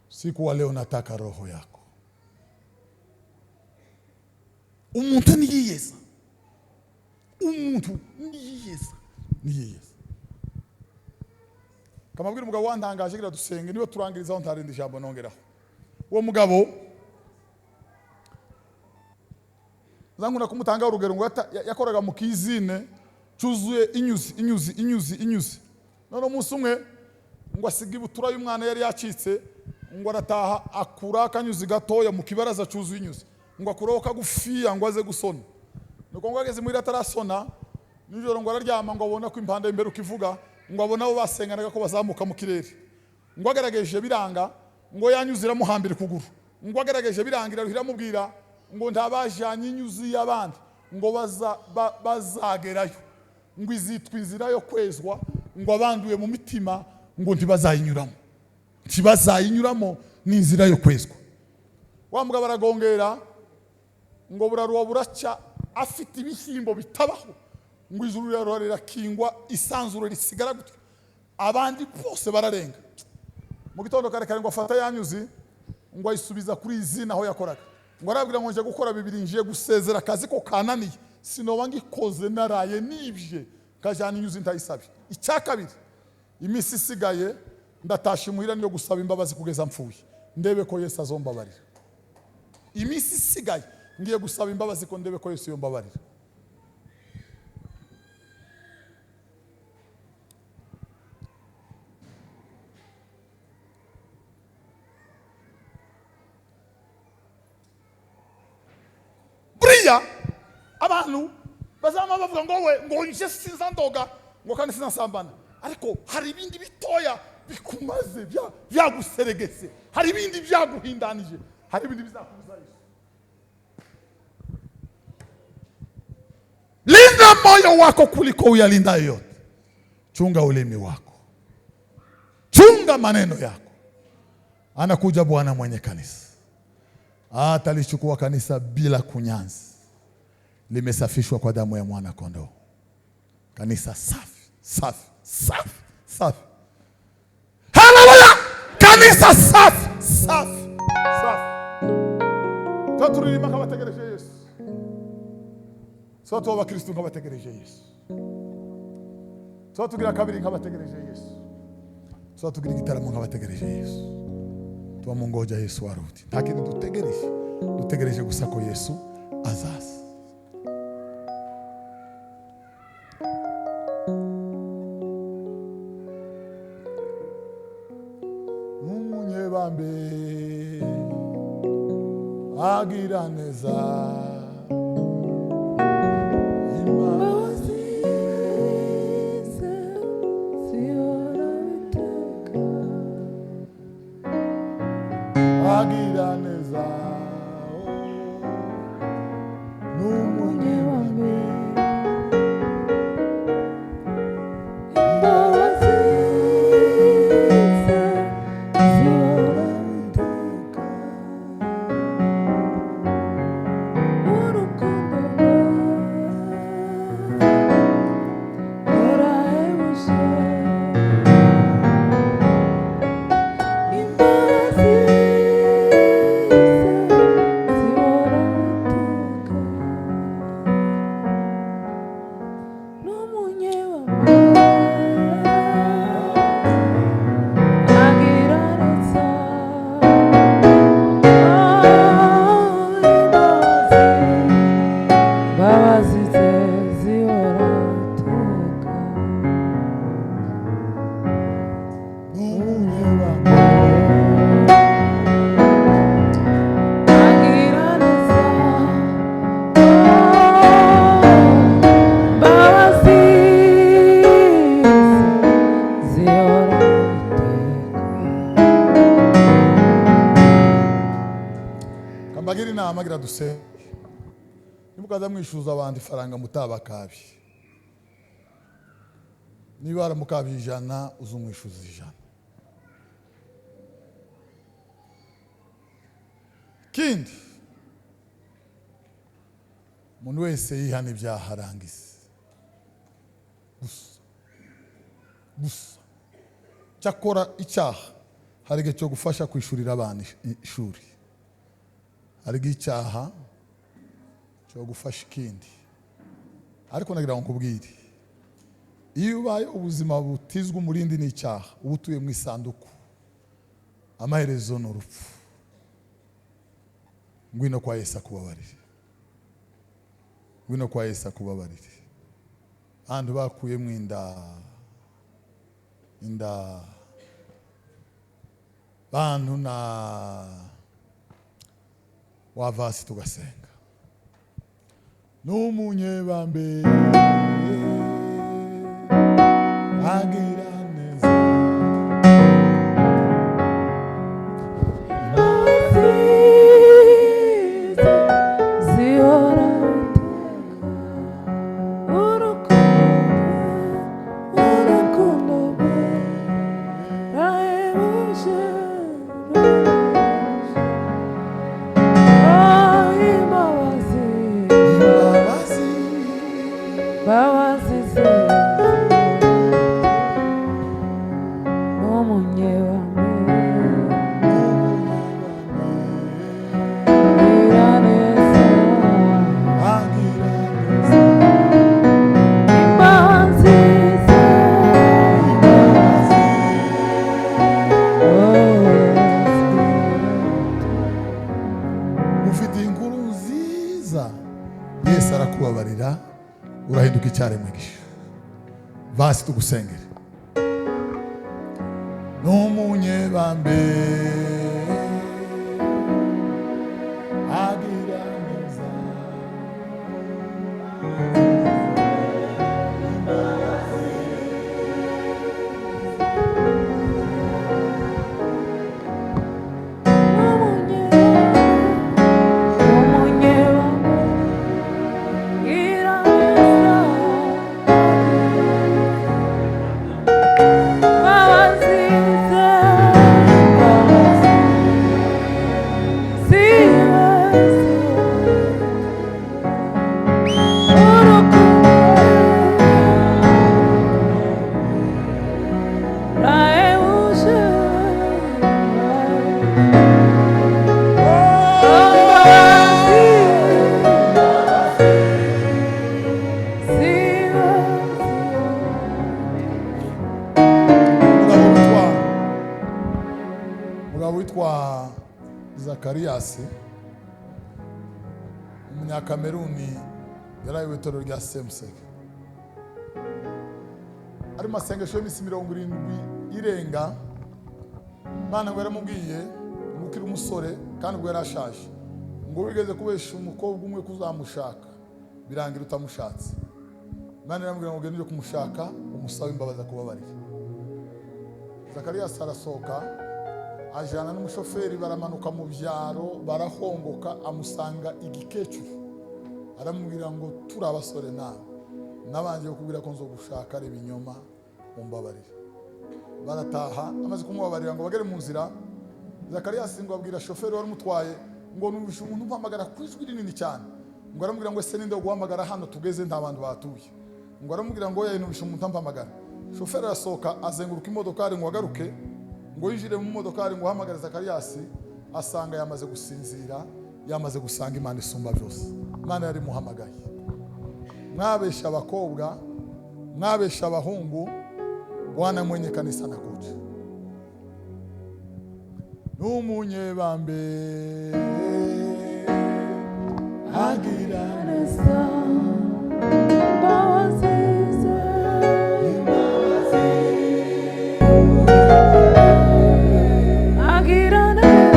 Siku wa leo nataka roho yako. Umuntu niyiyeza. Umuntu niyiyeza. Niyiyeza. Kamabwira umugabo wandangaje gira dusenge niwe turangiriza aho ntarindi jambo nongeraho. Uwo mugabo zangu nakumutanga urugero ngo yakoraga mu kizine cyuzuye inyuzi. None umunsi umwe ngo asiga ibutura y'umwana yari yacitse ngo arataha akura akanyuzi gatoya mu kibaraza cyuzuye inyuzi ngo akuraho kagufiya ngo aze gusona. Nuko ngo ageze muri atarasona nijoro ngo araryama ngo abona ko impanda imbere ukivuga ngo abona abo basenganaga ko bazamuka mu kirere. Ngo agerageje biranga ngo yanyuzira muhambira kuguru. Ngo agerageje birangira ruhiramubwira ngo ntabajanye inyuzi y'abandi ngo bazagerayo. Ngo izitwa inzira yo kwezwa ngo abanduye mu mitima ngo ntibazayinyuramo. Ntibazayinyuramo ni inzira yo kwezwa. Wa mugabo aragongera ngo buraruwa buraca afite ibishyimbo bitabaho ngo ijuru rero kingwa isanzuro risigara gutyo abandi bose bararenga. Mu gitondo kare ngo afata yanyuzi ngo ayisubiza kuri izina aho yakoraga. Ngo arabwira ngo nje gukora bibiri nje gusezera akazi ko kananiye sinoba ngikoze naraye nibye kajana inyuzi ntayisabe. Icyakabiri imisi isigaye ndatasha imuhira niyo gusaba imbabazi kugeza mpfuye ndebe ko Yesu azombabarira. Imisi isigaye ngiye gusaba imbabazi ko ndebe ko Yesu yombabarira. Bibiliya abantu bazama bavuga ngo we ngo nje sinza ndoga ngo kandi sinasambana, ariko hari ibindi bitoya bikumaze byaguseregese, hari ibindi byaguhindanije, hari ibindi bizakubuza Yesu. Linda moyo wako kuliko uyalinda yote. Chunga ulimi wako, chunga maneno yako. Anakuja Bwana mwenye kanisa, atalichukua kanisa bila kunyanzi, limesafishwa kwa damu ya mwana kondoo. Kanisa safi, safi, safi, safi. Haleluya! Kanisa safi, safi, safi. Turirimba kabategereje Yesu. Soto wa Kristo kabategereje Yesu. Soto tugira kabiri kabategereje Yesu. Soto tugira gitaramo kabategereje Yesu. Tuamungoja Yesu arudi. Lakini dutegereje gusa ko Yesu azaza. Bambe agira neza agira neza n'umunyebambe amagira duse nimukaza mwishuza abandi faranga mutabakabi, niba aramukabi 100 uzumwishuza 100. Kindi umuntu wese yihana ibyaha arangize gusa cyakora icyaha hari igihe cyo gufasha kwishurira abana ishuri, hari icyaha cyo gufasha ikindi. Ariko nagira ngo nkubwire, iyo ubaye ubuzima butizwe umurindi n'icyaha, uba utuye mu isanduku, amaherezo n'urupfu. Ngwino kwa Yesu akubabarire, ngwino kwa Yesu akubabarire. Abantu bakuye mu inda bantu na wavasi tugasenga n'umunyebambe agira neza zihora urahinduka icyaremwe gisha. Basi tugusengere. N'umunyebambe agira neza Zakariyasi umunyakameruni yaraye itorero rya Semuseke ari masengesho y'imisi 70 irenga. Mana ngo yaramubwiye umukira umusore kandi ubwo yarashaje ngo wigeze kubesha umukobwa umwe kuzamushaka birangira utamushatse. Mana yaramubwira ngo gende kumushaka umusabe imbabaza kubabarira. Zakariyasi arasohoka ajana n'umushoferi baramanuka mu byaro barahongoka amusanga igikecuru aramubwira ngo turi abasore nawe nabanje kubwira ko nzo gushaka ari binyoma umbabarira. Barataha amaze kumubabarira ngo bagere mu nzira. Zakariyasi ngo abwira shoferi wari mutwaye ngo numvishe umuntu umpamagara kwijwi rinini cyane ngo aramubwira ngo ese ninde guhamagara hano tugeze nta bantu batuye ngo aramubwira ngo yaye numvishe umuntu ampamagara. Shoferi arasohoka azenguruka imodokari ngo agaruke ngo yinjire mu modokari ngo ahamagare Zakariyasi asanga yamaze gusinzira yamaze gusanga Imana isumba byose. Imana yari muhamagaye. Mwabesha abakobwa mwabesha abahungu Bwana mwenye kanisa nakuja numunye bambe agira neza bawazize agira neza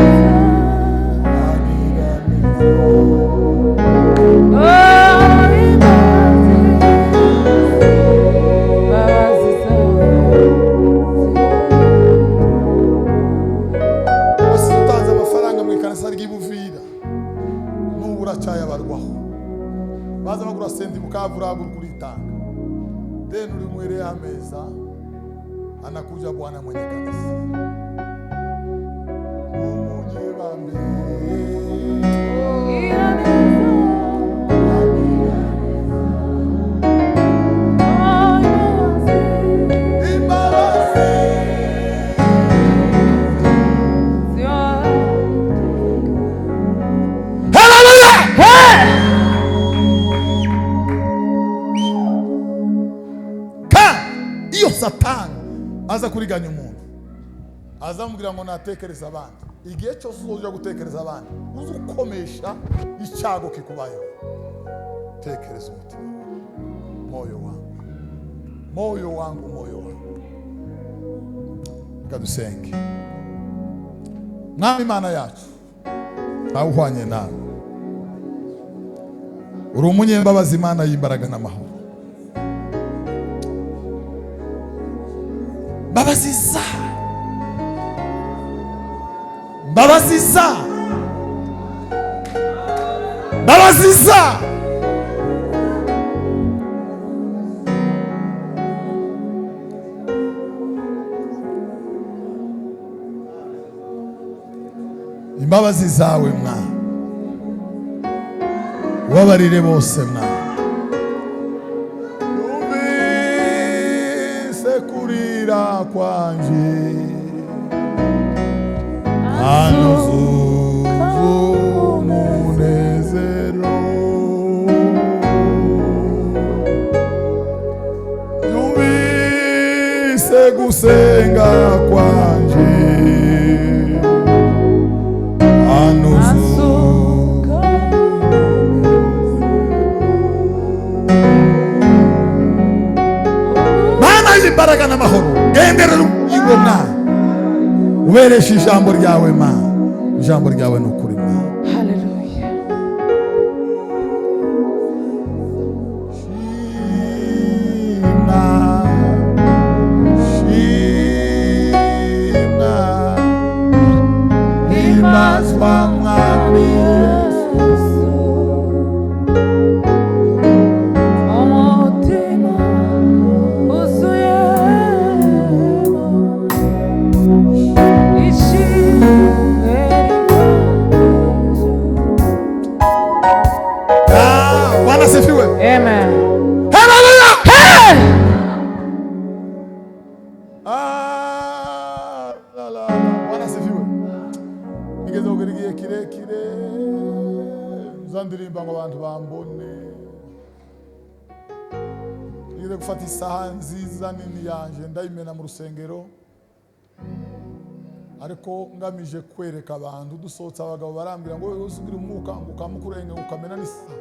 baza bagura sendi mukavura kuritanga then ulimwelea ameza anakuja Bwana mwenye kanisa umunye bambe Satani aza kuriganya umuntu azamubwira ngo natekereza abandi igihe cyose uzoja gutekereza abandi uzukomesha icyago kikubayeho. Tekereza umutima moyo wangu moyo wangu moyo wangu. Kadusenge. Mwami Imana yacu awuhwanye nawe uri umunyembabazi Imana y'imbaraga n'amahoro. Babaziza babaziza babaziza imbabazi zawe mwa wabarire bose mwa kurira kwanje anuzuzu munezero yumvise gusenga kwanje anuzuzu imbaraga n'amahoro gendera ingoma uberesha ijambo ryawe ma ijambo ryawe n'ukuri ma. Haleluya. Shima imazwa mwami Yesu umutima Amen. Hallelujah. Hey! Bwana sifiwe. Nigeze kugiriye kirekire zandirimba ngo abantu bambone. Nigeze gufata isaha nziza nini yanje ndayimena mu rusengero. ariko ngamije kwereka abantu dusohotse abagabo barambira ngo wowe usugira umwuka ukamukurenge ukamena n'isa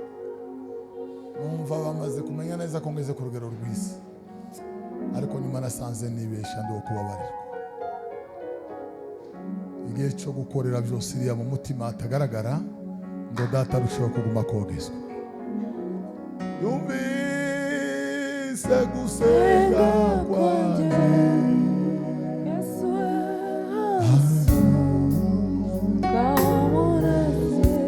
numva bamaze kumenya neza ko ngeze ku rugero rw'isi ariko nyuma nasanze nibesha ndi wo kubabarirwa igihe cyo gukorera byose iriya mu mutima atagaragara ngo data arusheho kuguma kogezwa yumvise gusenga kwanjye Yesu kahumuraze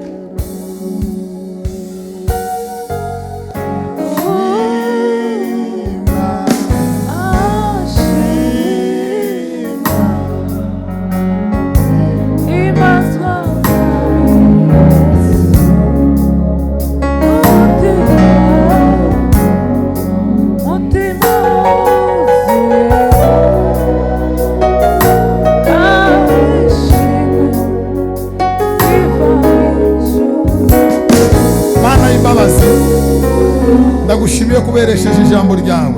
ndagushimiye kuberesheje ijambo ryawe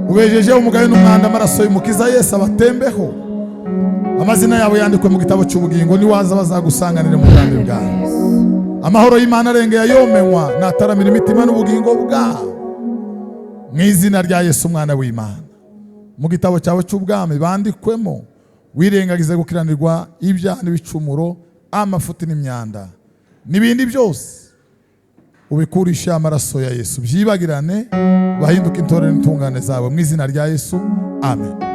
ubejejeho umugayo n'umwanda amaraso y'umukiza Yesu abatembeho amazina yabo yandikwe mu gitabo cy'ubugingo niwaza bazagusanganire mu bwami bwawe amahoro y'Imana arengeye ayomenywa nataramira imitima n'ubugingo bwawe mu izina rya Yesu umwana w'Imana mu gitabo cyawe cy'ubwami bandikwemo wirengagize gukiranirwa ibyaha n'ibicumuro amafuti n'imyanda n'ibindi byose ubikurisha amaraso ya Yesu byibagirane bahinduka intore n'intungane zawe mu izina rya Yesu amen.